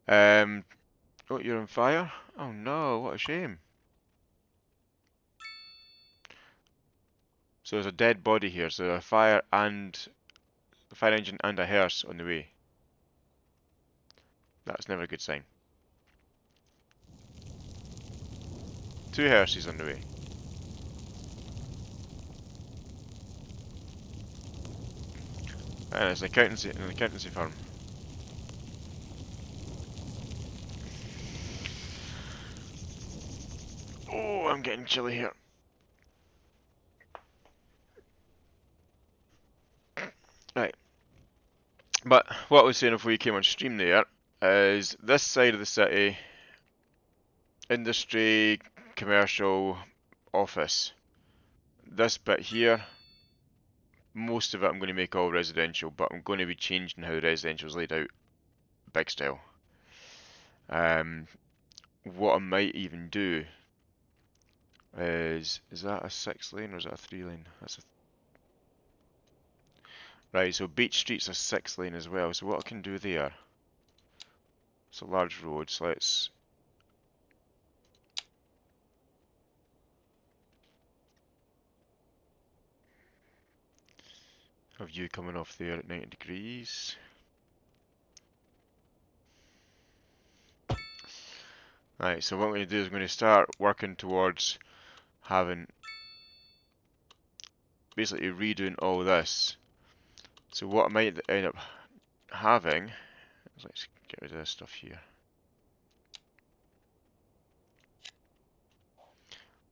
Oh, you're on fire? Oh no, what a shame. So there's a dead body here, so a fire engine and a hearse on the way. That's never a good sign. 2 hearses on the way. And it's an accountancy firm. Oh, I'm getting chilly here. Right. But what I was saying before you came on stream there is this side of the city, industry, commercial, office. This bit here, most of it I'm going to make all residential, but I'm going to be changing how residential is laid out, big style. What I might even do is that a 6-lane or is that a 3-lane? That's a right. So Beach Street's a 6-lane as well. So what I can do there? It's a large road, so let's have you coming off there at 90 degrees. Right, so what I'm going to do is I'm going to start working towards having, basically redoing all this. So what I might end up having, let's get rid of this stuff here.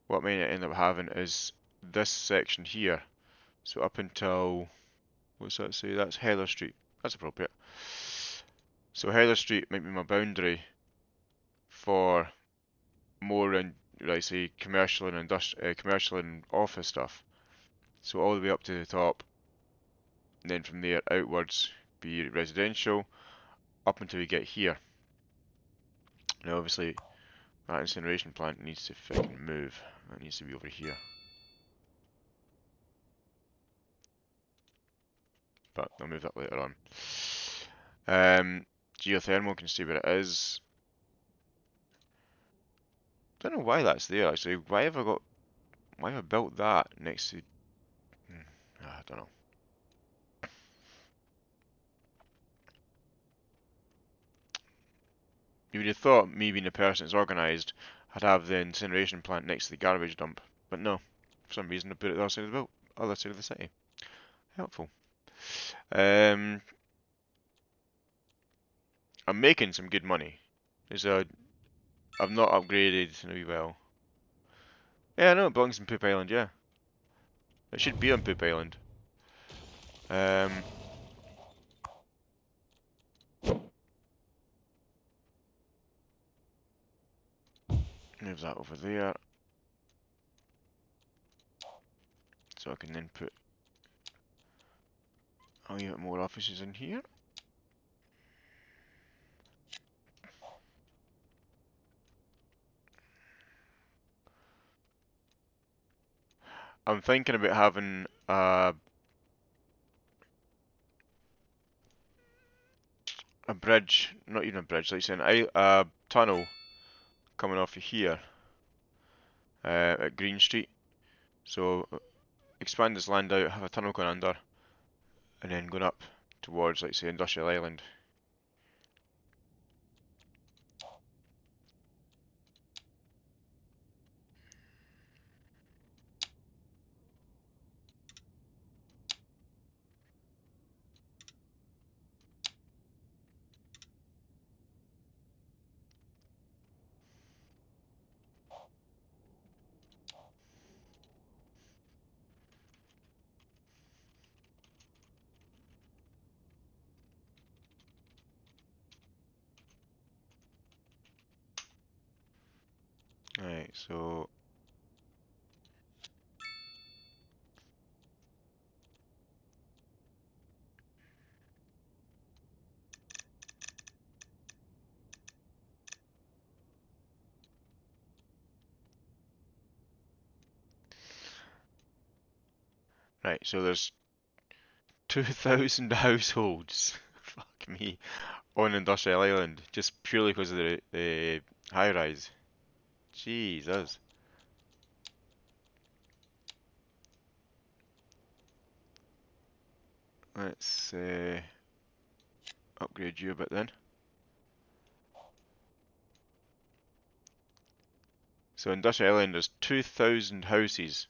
What I might end up having is this section here. So up until, what's that say? That's Heather Street. That's appropriate. So Heather Street might be my boundary for more in, like say, commercial and commercial and office stuff. So all the way up to the top, and then from there outwards be residential up until we get here. Now obviously that incineration plant needs to fucking move. That needs to be over here. But I'll move that later on. Geothermal can stay where it is. Don't know why that's there actually. Why have I built that next to? I don't know. You would have thought me being a person that's organised, I'd have the incineration plant next to the garbage dump, but no. For some reason, I put it the other side of the city. Helpful. I'm making some good money. I've not upgraded in a wee while. Yeah, I know it belongs in Poop Island. Yeah, it should be on Poop Island. Um, Move that over there, so I can then put a wee bit more offices in here. I'm thinking about having a bridge, not even a bridge, like saying a tunnel coming off of here at Green Street. So expand this land out, have a tunnel going under, and then going up towards, like say, Industrial Island. Right, so there's 2,000 households. Fuck me. On Industrial Island, just purely because of the high rise. Jesus. Let's upgrade you a bit then. So Industrial Island, there's 2,000 houses.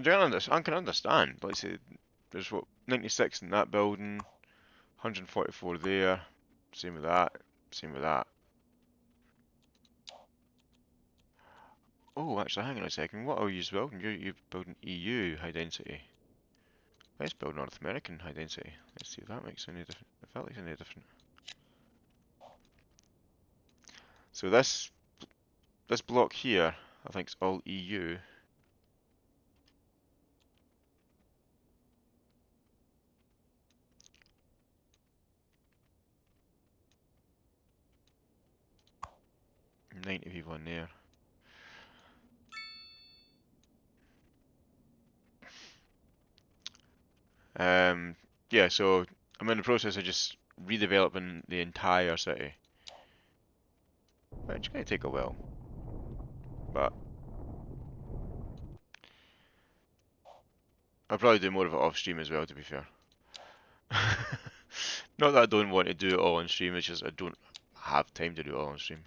I can understand. Like say, there's what 96 in that building, 144 there. Same with that. Same with that. Oh, actually, hang on a second. What are you building? You're building EU high density. Let's build North American high density. Let's see if that makes any different. If that makes any different. So this block here, I think it's all EU. .90 people in there. Yeah, so I'm in the process of just redeveloping the entire city. Which going to take a while, but I'll probably do more of it off stream as well, to be fair. Not that I don't want to do it all on stream, it's just I don't have time to do it all on stream.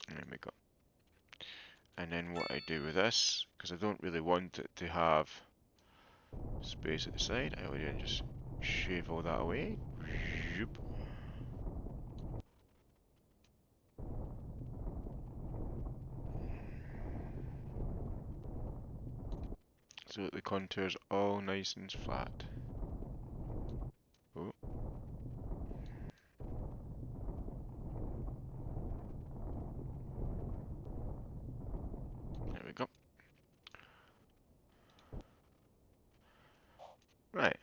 There we go. And then what I do with this, because I don't really want it to have space at the side, I would then just shave all that away. Zoop. So that the contour's all nice and flat. Oh. There we go. Right.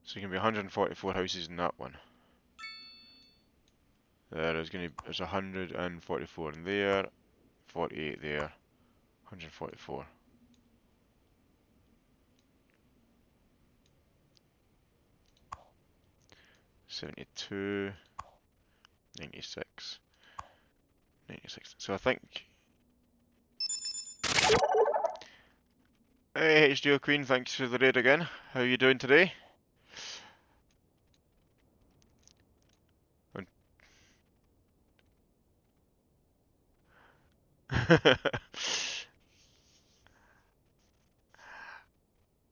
So you can be 144 houses in that one. There's 144 in there, 48 there, 144. 72, 96, 96. So I think. Hey HDO Queen, thanks for the raid again. How are you doing today?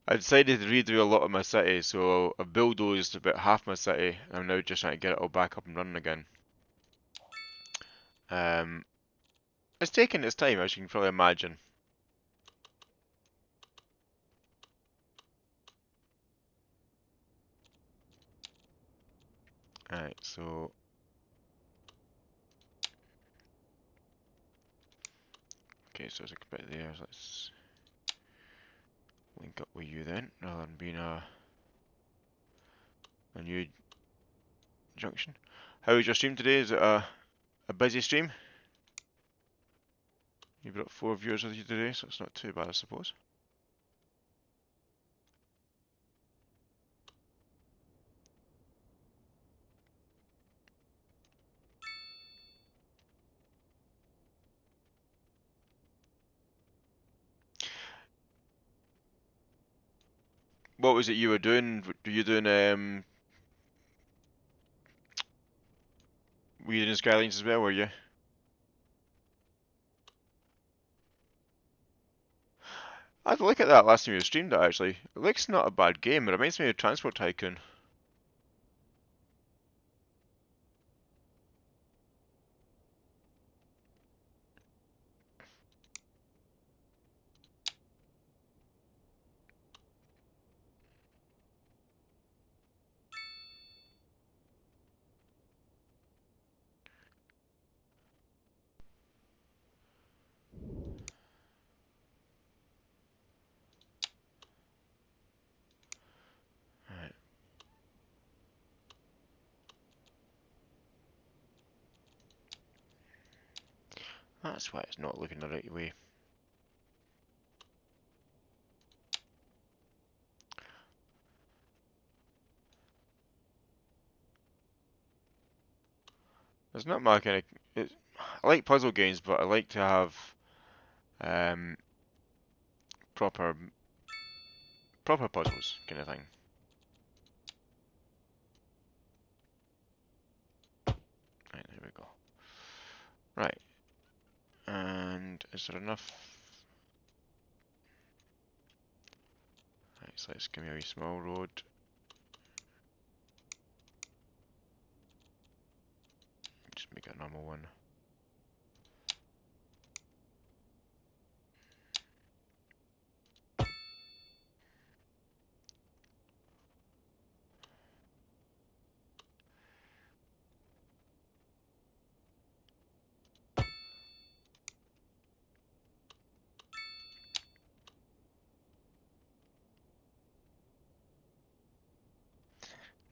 I decided to redo a lot of my city, so I've bulldozed about half my city. I'm now just trying to get it all back up and running again. Um, it's taking its time, as you can probably imagine. Alright, so okay, so there's a bit there. So let's link up with you then, rather than being a new junction. How was your stream today? Is it a busy stream? You brought 4 viewers with you today, so it's not too bad, I suppose. What was it you were doing? Were you doing were you doing Skylines as well? Were you? I had a look at that last time you streamed it actually. It looks not a bad game. It reminds me of Transport Tycoon. Right. That's why it's not looking the right way. It's not my kind of. I like puzzle games, but I like to have um, proper puzzles kind of thing. Right, there we go. Right, and is there enough? Right, so let's give me a wee small road. Just make it a normal one.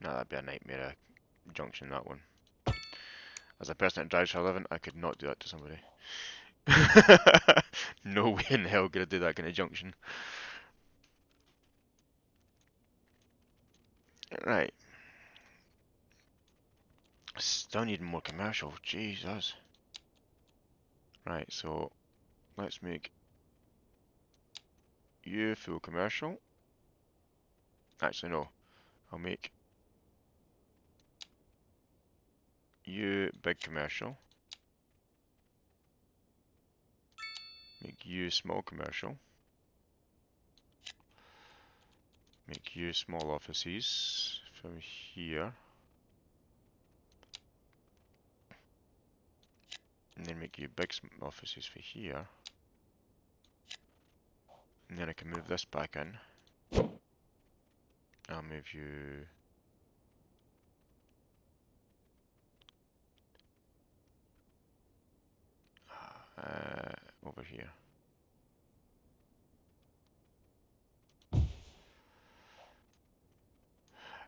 No, that'd be a nightmare junction, that one. As a person that drives for a living, I could not do that to somebody. No way in hell could I do that kind of junction. Right. Still need more commercial, Jesus. Right, so let's make you full commercial. Actually, no. I'll make you big commercial. Make you small commercial. Make you small offices from here. And then make you big offices for here. And then I can move this back in. I'll move you... over here.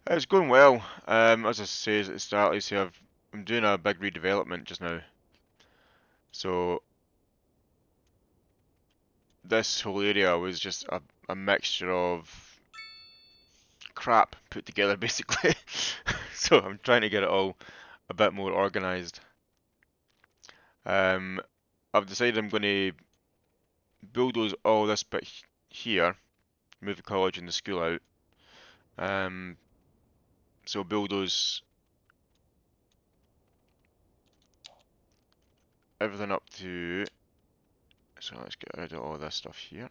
It's going well. As I said at the start, I'm doing a big redevelopment just now. So this whole area was just a mixture of crap put together basically. So I'm trying to get it all a bit more organised. I've decided I'm going to bulldoze all this bit here, move the college and the school out. So bulldoze everything up to... So let's get rid of all this stuff here.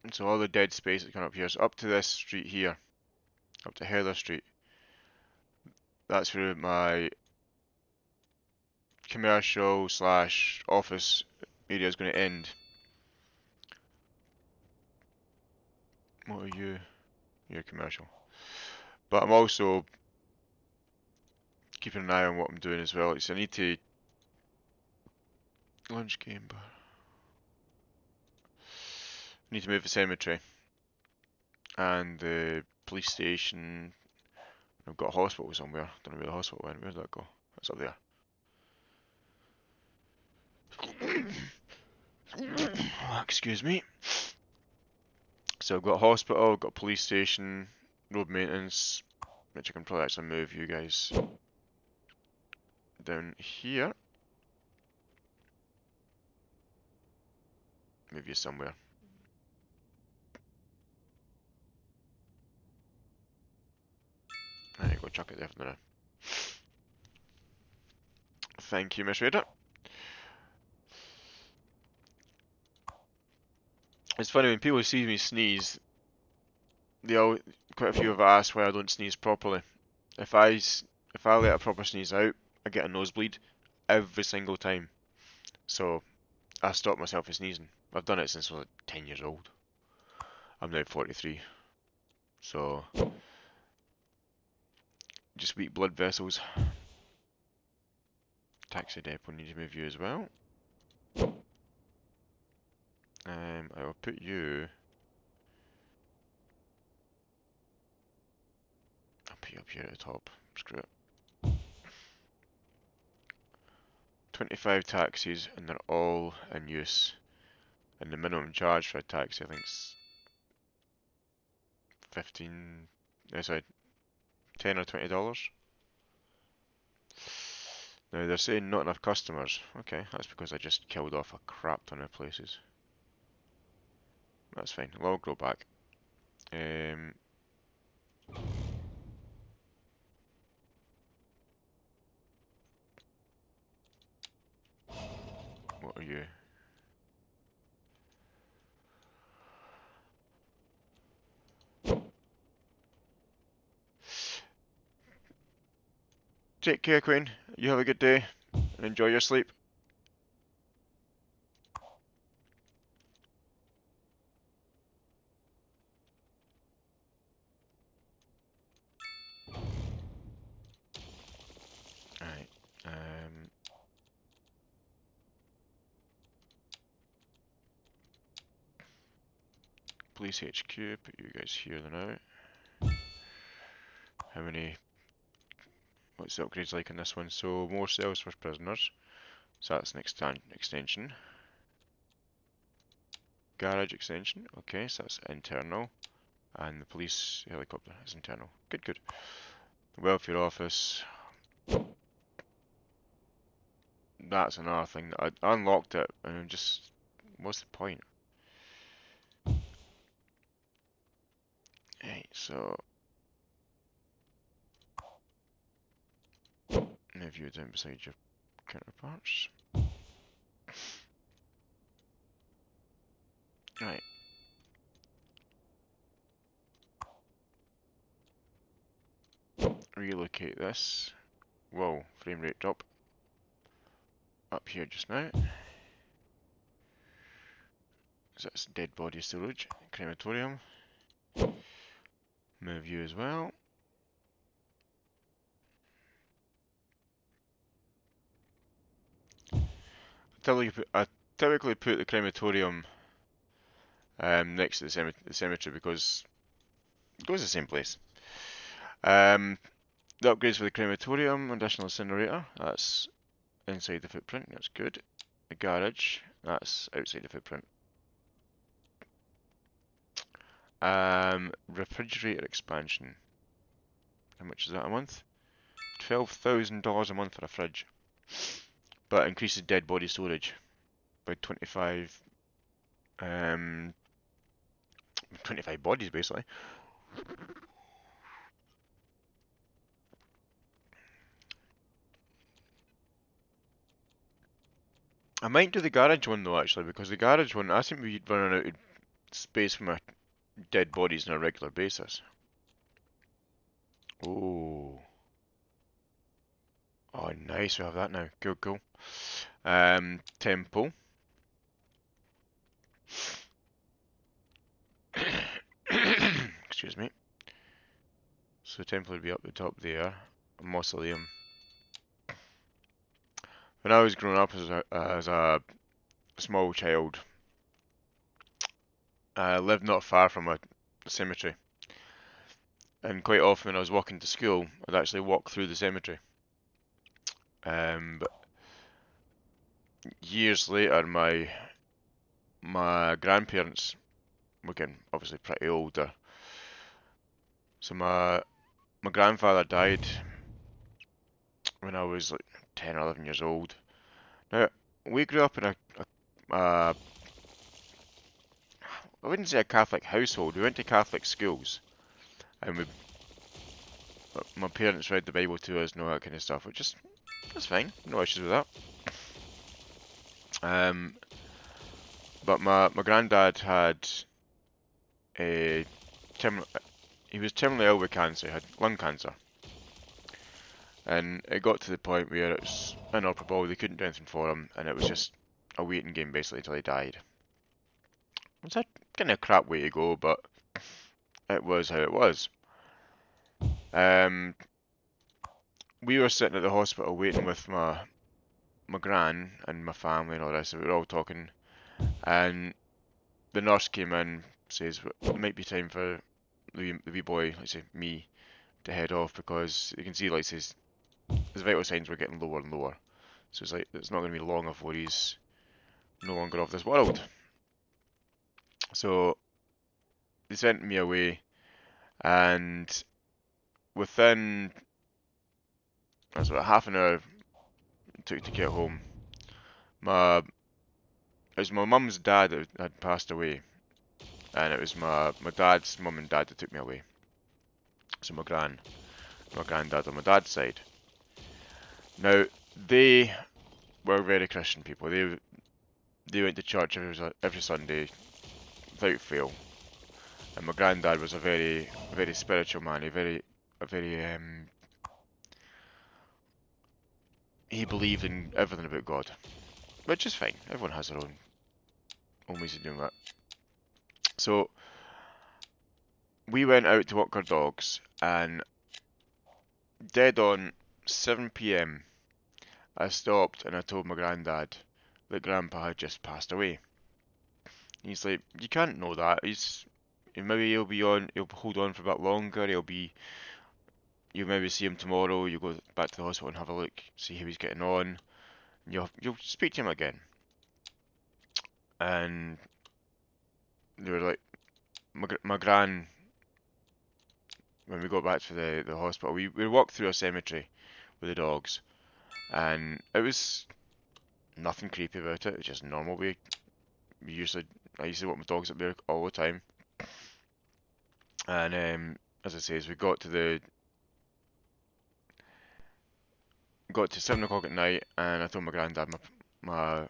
And so all the dead space is coming up here. So up to this street here, up to Heather Street. That's where my commercial slash office area is going to end. What are you? You're commercial. But I'm also keeping an eye on what I'm doing as well. So I need to... Lunch game bar. I need to move the cemetery. And the police station. I've got a hospital somewhere. Don't know where the hospital went. Where did that go? It's up there. Excuse me. So I've got a hospital, I've got a police station, road maintenance, which I can probably actually move you guys down here. Move you somewhere. There you go, chuck it there for now. Thank you, Miss Raider. It's funny when people see me sneeze, quite a few have asked why I don't sneeze properly. If I let a proper sneeze out, I get a nosebleed every single time. So I stop myself from sneezing. I've done it since I was like 10 years old. I'm now 43. So just weak blood vessels. Taxi depot need to move you as well. I will put you... I'll put you up here at the top. Screw it. 25 taxis and they're all in use. And the minimum charge for a taxi I think is 15... sorry, 10 or $20. Now they're saying not enough customers. Okay, that's because I just killed off a crap ton of places. That's fine, it'll all grow back. What are you? Take care, Queen. You have a good day and enjoy your sleep. Alright. Police HQ, put you guys here now. How many... What's the upgrades like on this one? So, more cells for prisoners. So that's an extension. garage extension. Okay, so that's internal. And the police helicopter is internal. Good, good. Welfare office. That's another thing. I unlocked it and I'm just... What's the point? Right, so... Move you down beside your counterparts. Right. Relocate this. Whoa, frame rate drop. Up here just now. So that's dead body storage. Crematorium. Move you as well. I typically put the crematorium next to the cemetery because it goes to the same place. The upgrades for the crematorium, additional incinerator, that's inside the footprint, that's good. The garage, that's outside the footprint. Refrigerator expansion. How much is that a month? $12,000 a month for a fridge. But increases dead body storage by 25 25 bodies basically. I might do the garage one though actually, because the garage one, I think we'd run out of space for my dead bodies on a regular basis. Oh. Oh nice, we have that now. Cool, cool. Temple. Excuse me. So temple would be up the top there. A mausoleum. When I was growing up as a small child, I lived not far from a cemetery. And quite often when I was walking to school, I'd actually walk through the cemetery. But years later, my grandparents were getting obviously pretty older. So my grandfather died when I was like 10 or 11 years old. Now, we grew up in a I wouldn't say a Catholic household. We went to Catholic schools, and my parents read the Bible to us and all that kind of stuff, which is that's fine. No issues with that. But my granddad had a he was terminally ill with cancer. He had lung cancer, and it got to the point where it was inoperable. They couldn't do anything for him, and it was just a waiting game basically till he died. It's a kind of crap way to go, but it was how it was. We were sitting at the hospital waiting with my gran and my family and all this. So we were all talking, and the nurse came in, says it might be time for the wee boy, let's say me, to head off because you can see like his vital signs were getting lower and lower. So it's like it's not going to be long before he's no longer of this world. So they sent me away, and within that's about half an hour it took to get home. It was my mum's dad that had passed away, and it was my dad's mum and dad that took me away. So my granddad on my dad's side. Now they were very Christian people. They went to church every Sunday without fail. And my granddad was a very spiritual man. A very he believed in everything about God, which is fine. Everyone has their own ways of doing that. So we went out to walk our dogs, and dead on 7 p.m. I stopped and I told my granddad that Grandpa had just passed away. He's like, you can't know that. Maybe he'll hold on for a bit longer. You'll maybe see him tomorrow. You go back to the hospital and have a look, see how he's getting on. And you'll speak to him again. And they were like, my gran, when we got back to the hospital, we walked through a cemetery with the dogs, and it was nothing creepy about it. It was just normal. We usually, I used to walk my dogs up there all the time, and as I say, as we got to 7 o'clock at night, and I told my granddad my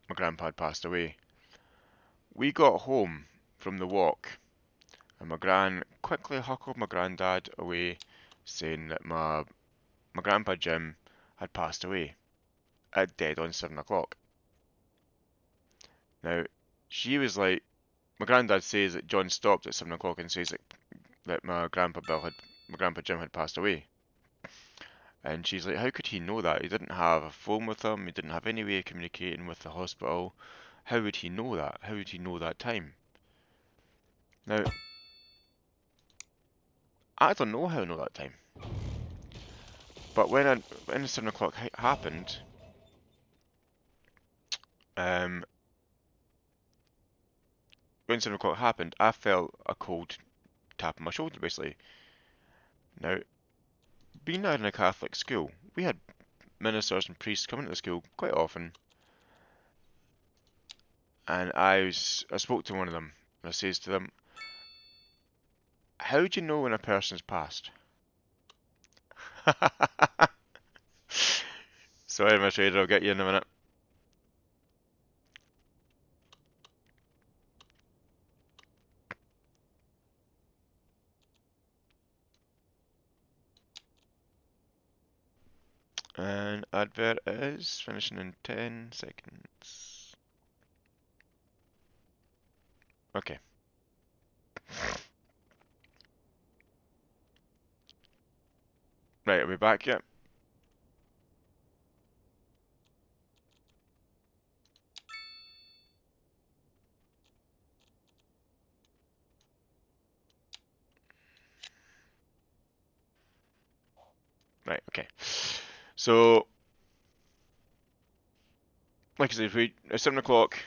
my grandpa had passed away. We got home from the walk, and my gran quickly huckled my granddad away, saying that my grandpa Jim had passed away at dead on 7 o'clock. Now, she was like, my granddad says that John stopped at 7 o'clock and says that my grandpa Jim had passed away. And she's like, how could he know that? He didn't have a phone with him. He didn't have any way of communicating with the hospital. How would he know that? How would he know that time? Now, I don't know how I know that time. But when 7 o'clock happened, um, when 7 o'clock happened, I felt a cold tap on my shoulder, basically. Now, being in a Catholic school, we had ministers and priests coming to the school quite often, and I spoke to one of them, and I says to them, how do you know when a person's passed? Sorry, my trader, I'll get you in a minute. And advert is finishing in 10 seconds. Okay. Right, are we back yet? Right, okay. So, like I said, at 7 o'clock,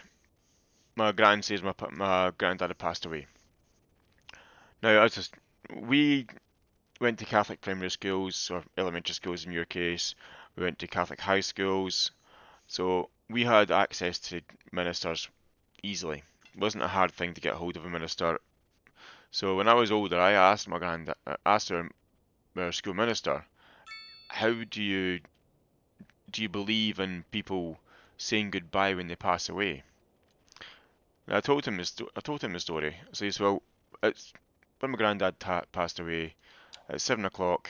my gran says my granddad had passed away. Now, we went to Catholic primary schools, or elementary schools in your case. We went to Catholic high schools. So, we had access to ministers easily. It wasn't a hard thing to get hold of a minister. So, when I was older, I asked our school minister, how do you believe in people saying goodbye when they pass away? And I told him the story. I says, well, it's when my granddad passed away at 7 o'clock.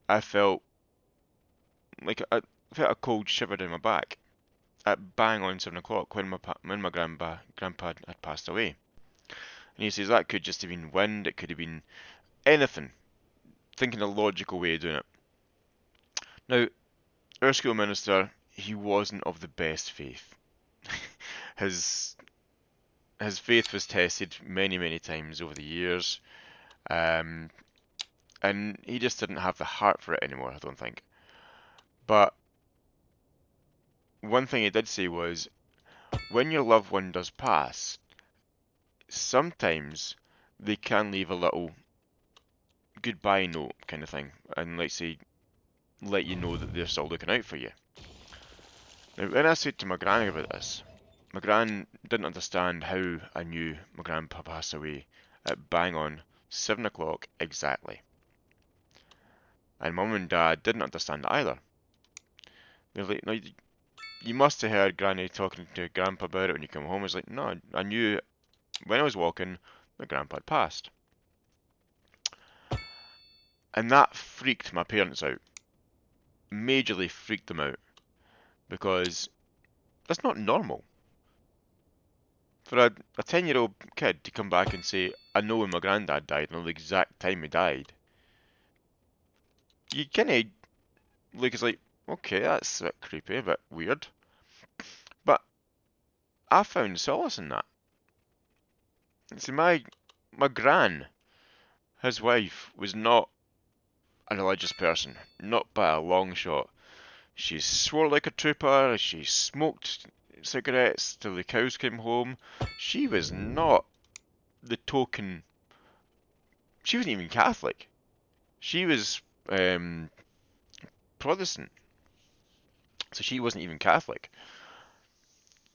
I felt I felt a cold shiver down my back at bang on 7 o'clock when my grandpa had passed away. And he says that could just have been wind. It could have been anything. Thinking a logical way of doing it. Now, our school minister, he wasn't of the best faith. his his faith was tested many, many times over the years, um, and he just didn't have the heart for it anymore, I don't think. But one thing he did say was, when your loved one does pass, sometimes they can leave a little goodbye note kind of thing, and let's say, let you know that they're still looking out for you. Now, when I said to my granny about this, my gran didn't understand how I knew my grandpa passed away at bang on 7 o'clock exactly. And mum and dad didn't understand it either. They're like, no, you must have heard Granny talking to Grandpa about it when you come home. I was like, no, I knew when I was walking, my grandpa had passed. And that freaked my parents out. Majorly freaked them out. Because that's not normal. For a 10-year-old kid to come back and say, I know when my granddad died, I know the exact time he died. You kind of look, it's like, okay, that's a bit creepy, a bit weird. But I found solace in that. See, my gran, his wife, was not a religious person, not by a long shot. She swore like a trooper, she smoked cigarettes till the cows came home. She was not the token. She wasn't even Catholic. She was Protestant, so she wasn't even Catholic.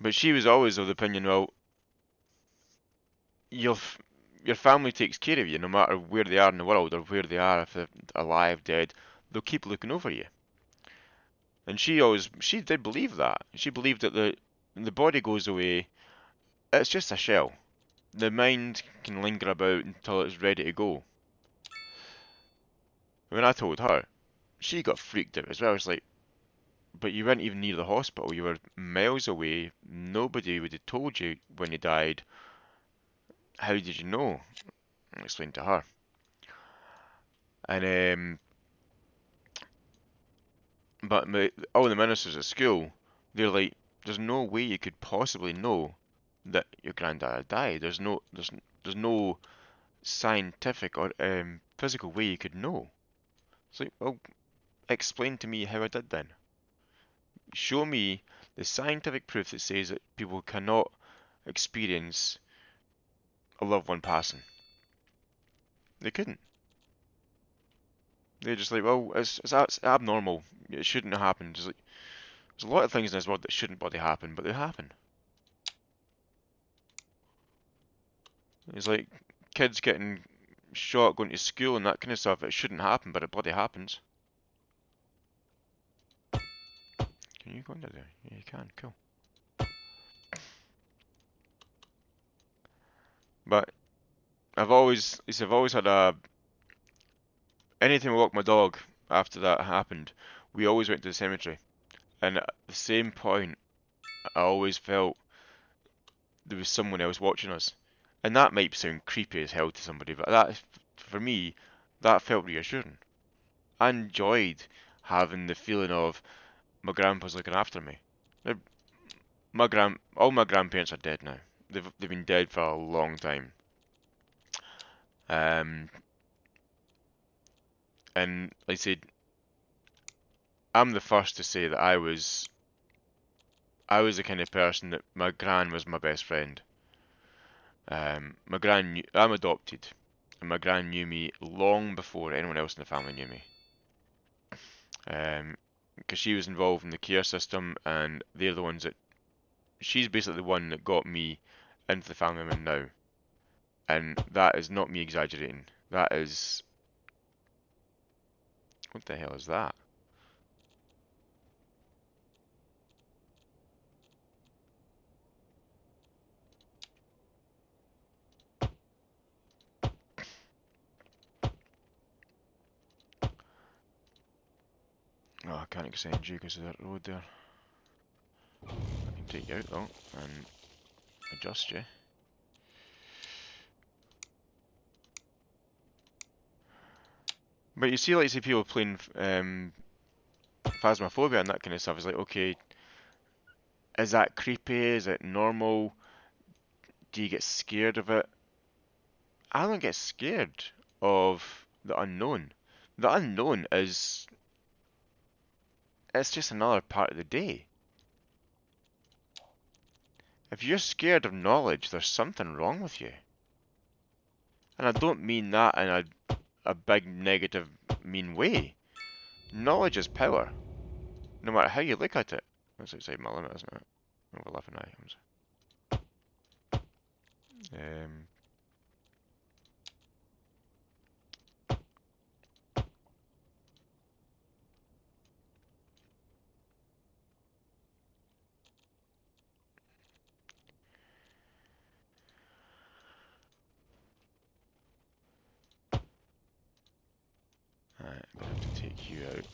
But she was always of the opinion, well, your your family takes care of you no matter where they are in the world or where they are, if they're alive, dead, they'll keep looking over you. And she did believe that. She believed that the body goes away, it's just a shell. The mind can linger about until it's ready to go. When I told her, she got freaked out as well. It's like, but you weren't even near the hospital. You were miles away. Nobody would have told you when you died. How did you know? I explained to her. And but all the ministers at school, they're like, there's no way you could possibly know that your granddad had died. There's no scientific or physical way you could know. It's like, well, explain to me how I did then. Show me the scientific proof that says that people cannot experience a loved one passing. They couldn't. They're just like, well, it's abnormal. It shouldn't have happened. There's a lot of things in this world that shouldn't bloody happen, but they happen. It's like kids getting shot going to school and that kind of stuff. It shouldn't happen, but it bloody happens. Can you go under there? Yeah, you can. Cool. But I've always had anytime I walk my dog after that happened, we always went to the cemetery. And at the same point, I always felt there was someone else watching us. And that might sound creepy as hell to somebody, but that, for me, that felt reassuring. I enjoyed having the feeling of my grandpa's looking after me. Now, all my grandparents are dead now. They've been dead for a long time. Um, and like I said, I'm the first to say that I was the kind of person that my gran was my best friend. I'm adopted, and my gran knew me long before anyone else in the family knew me. Because she was involved in the care system, and they're the ones that she's basically the one that got me into the family I'm in now. And that is not me exaggerating. That is, what the hell is that? Oh, I can't extend you because of that road there. I can take you out though and adjust you. But you see, like, see people playing Phasmophobia and that kind of stuff. It's like, okay, is that creepy? Is it normal? Do you get scared of it? I don't get scared of the unknown. The unknown is, it's just another part of the day. If you're scared of knowledge, there's something wrong with you. And I don't mean that in a big negative, mean way. Knowledge is power, no matter how you look at it. That's outside my limit, isn't it? Overlapping items. Um, I'm gonna have to take you out.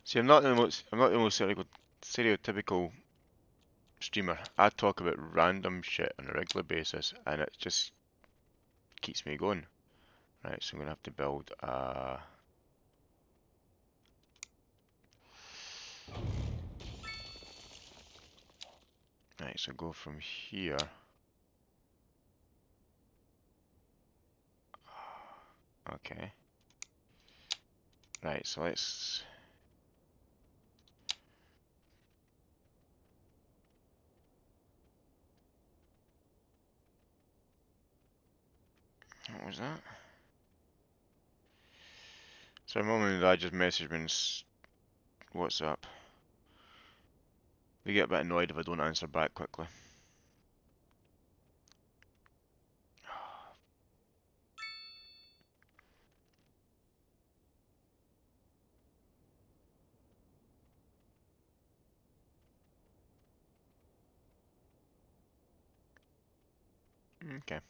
See, I'm not the most stereotypical streamer. I talk about random shit on a regular basis, and it just keeps me going. Right, so I'm gonna have to build a. Right, so go from here. Okay. Right, so let's. What was that? So a moment I just messaged me and what's up? They get a bit annoyed if I don't answer back quickly. Okay.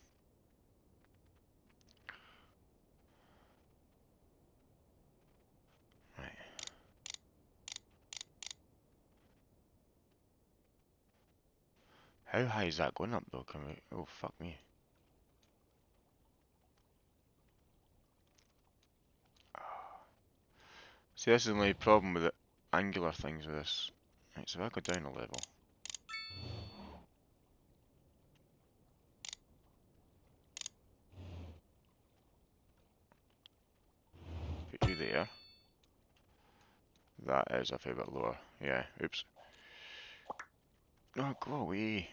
Right. How high is that going up though? Can we? Oh fuck me. See, this is the only problem with the angular things with this. Right, so if I go down a level, put you there. That is a fair bit lower. Yeah, oops. No, go away.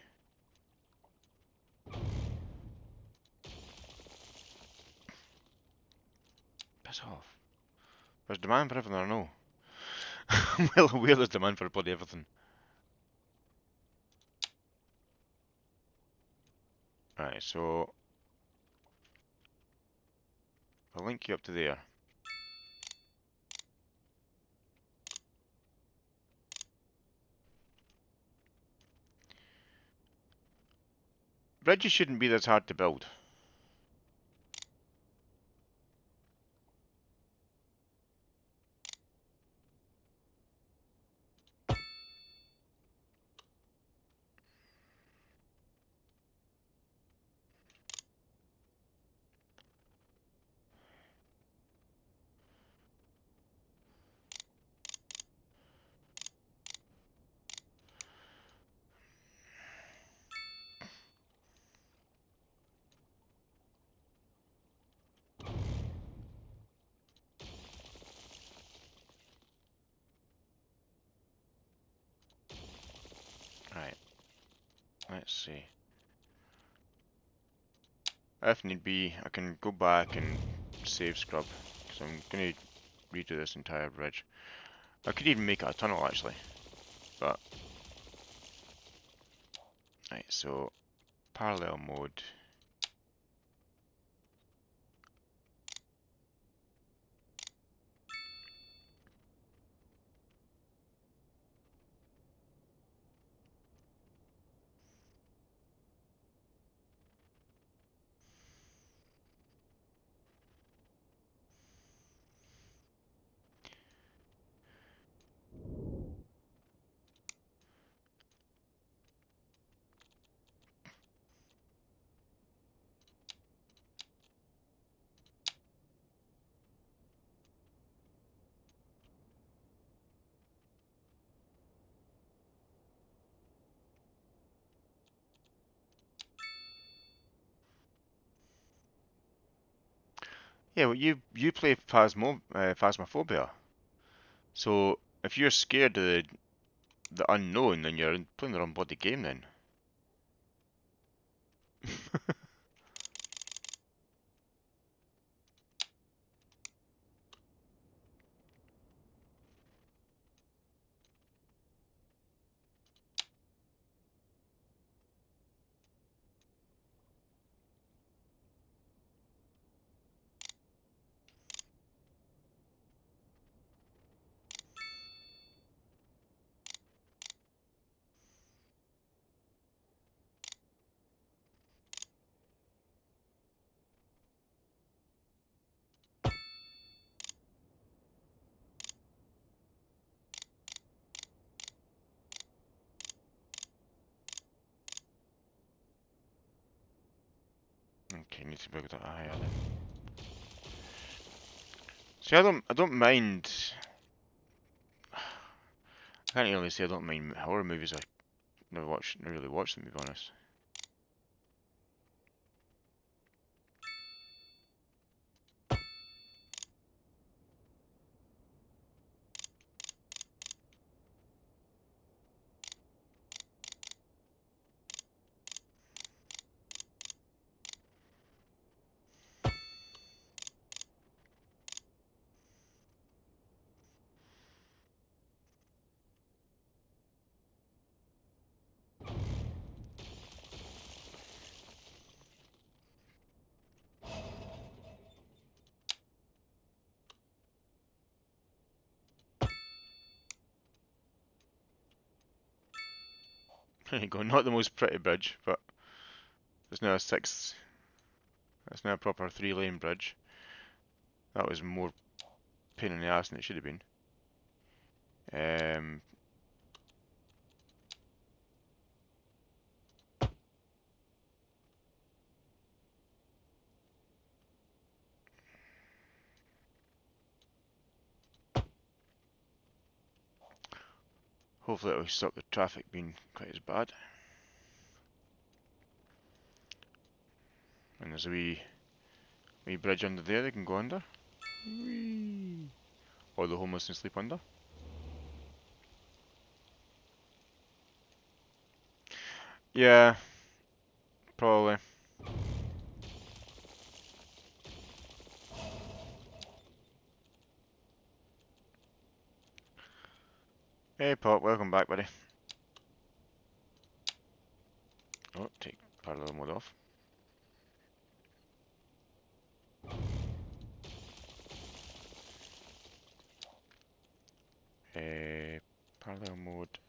Piss off. There's demand for everything I know. I'm well aware there's demand for bloody everything. Right, so I'll link you up to there. Bridges shouldn't be this hard to build. Right, let's see. If need be, I can go back and save scrub, because I'm going to redo this entire bridge. I could even make it a tunnel actually, but... Right, so parallel mode. Yeah, well you play Phasmophobia, so if you're scared of the unknown, then you're playing the wrong bloody game then. need to build that higher then. See, I don't mind. I can't really say I don't mind horror movies. I never really watched them, to be honest. There you go, not the most pretty bridge, but it's now a six. It's now a proper 3-lane bridge. That was more pain in the ass than it should have been. Um, Hopefully it'll stop the traffic being quite as bad. And there's a wee bridge under there they can go under. Whee! Or the homeless can sleep under. Yeah, probably. Hey Pop, welcome back, buddy. Oh, take parallel mode off. Parallel mode.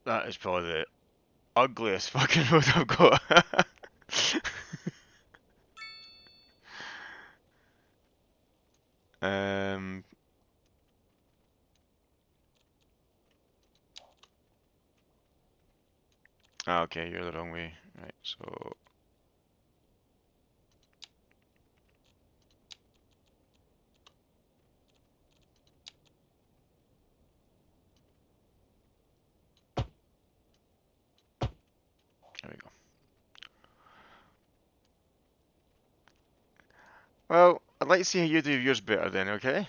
That is probably the ugliest fucking road I've got. um. Okay, you're the wrong way. Right, so there we go. Well, I'd like to see how you do yours better then, okay?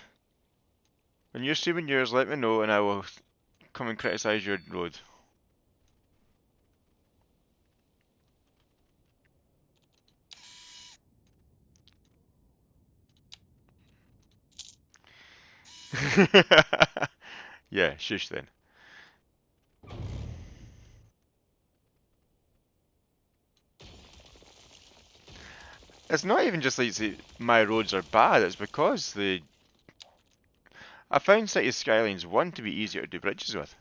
When you're streaming yours, let me know and I will come and criticise your road. Yeah, shush then. It's not even just like my roads are bad, it's because I found City Skylines 1 to be easier to do bridges with.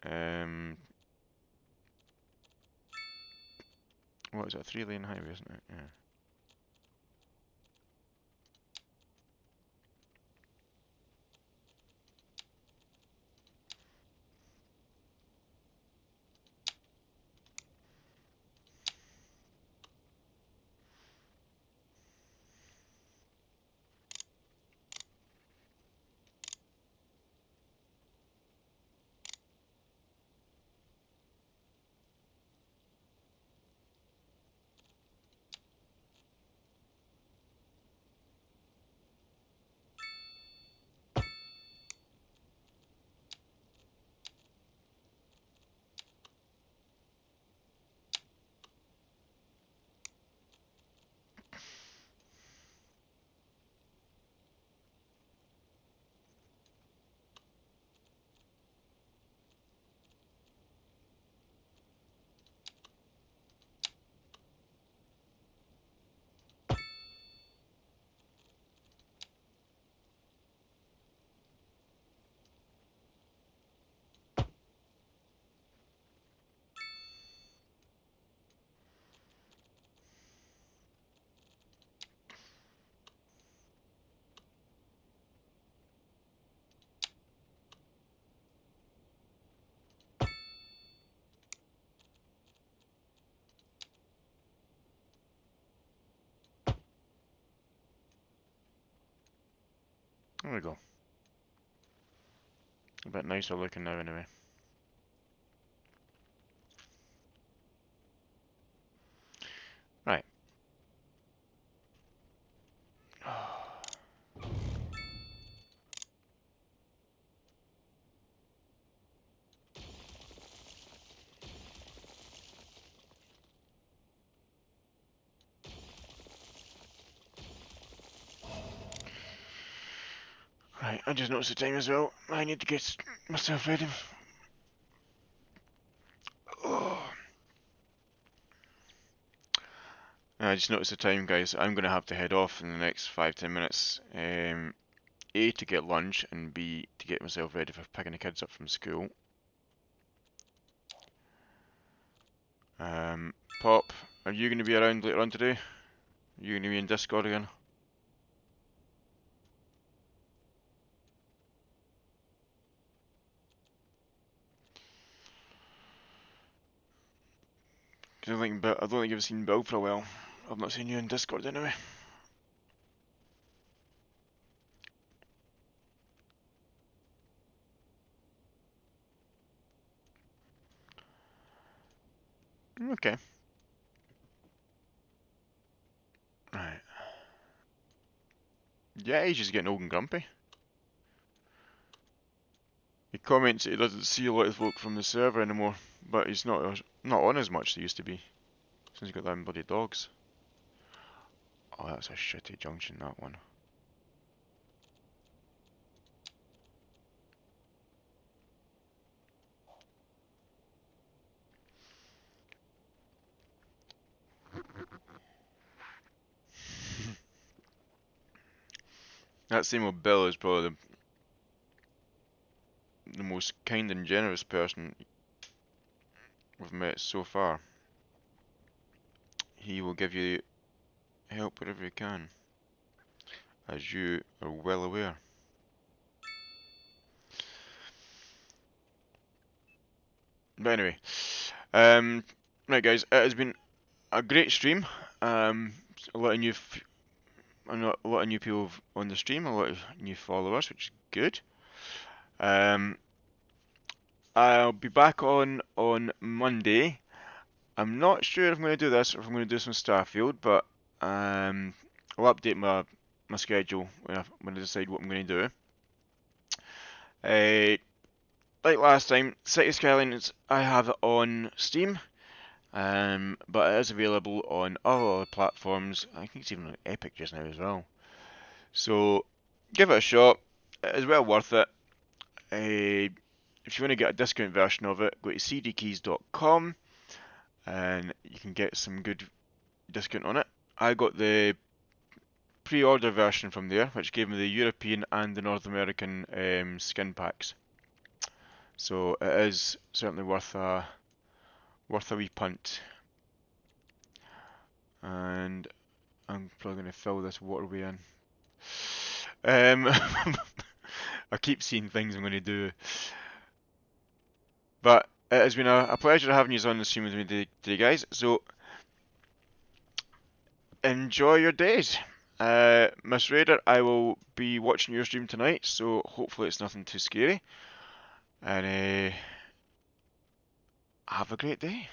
Um, what is it, a 3-lane highway, isn't it? Yeah. There we go. A bit nicer looking now anyway. Right. Right, I just noticed the time as well. I need to get myself ready. Oh. I just noticed the time, guys. I'm going to have to head off in the next 5-10 minutes. A, to get lunch, and B, to get myself ready for picking the kids up from school. Pop, are you going to be around later on today? Are you going to be in Discord again? I don't think I've seen Bill for a while. I've not seen you in Discord anyway. Okay. Right. Yeah, he's just getting old and grumpy. He comments that he doesn't see a lot of folk from the server anymore, but he's not on as much as he used to be since he got them bloody dogs. Oh, that's a shitty junction, that one. That same old Bill is probably the most kind and generous person we've met so far. He will give you help wherever he can, as you are well aware. But anyway, right guys, it has been a great stream. A lot of new people on the stream, a lot of new followers, which is good. I'll be back on Monday. I'm not sure if I'm going to do this or if I'm going to do some Starfield, but I'll update my schedule when I decide what I'm going to do. Like last time, City Skylines, I have it on Steam, but it is available on other platforms. I think it's even on Epic just now as well. So give it a shot. It is well worth it. If you want to get a discount version of it, go to cdkeys.com and you can get some good discount on it. I got the pre-order version from there, which gave me the European and the North American skin packs. So it is certainly worth a wee punt. And I'm probably going to fill this waterway in. I keep seeing things I'm going to do. But it has been a pleasure having you on the stream with me today, guys. So enjoy your days. Miss Raider, I will be watching your stream tonight, so hopefully it's nothing too scary. And have a great day.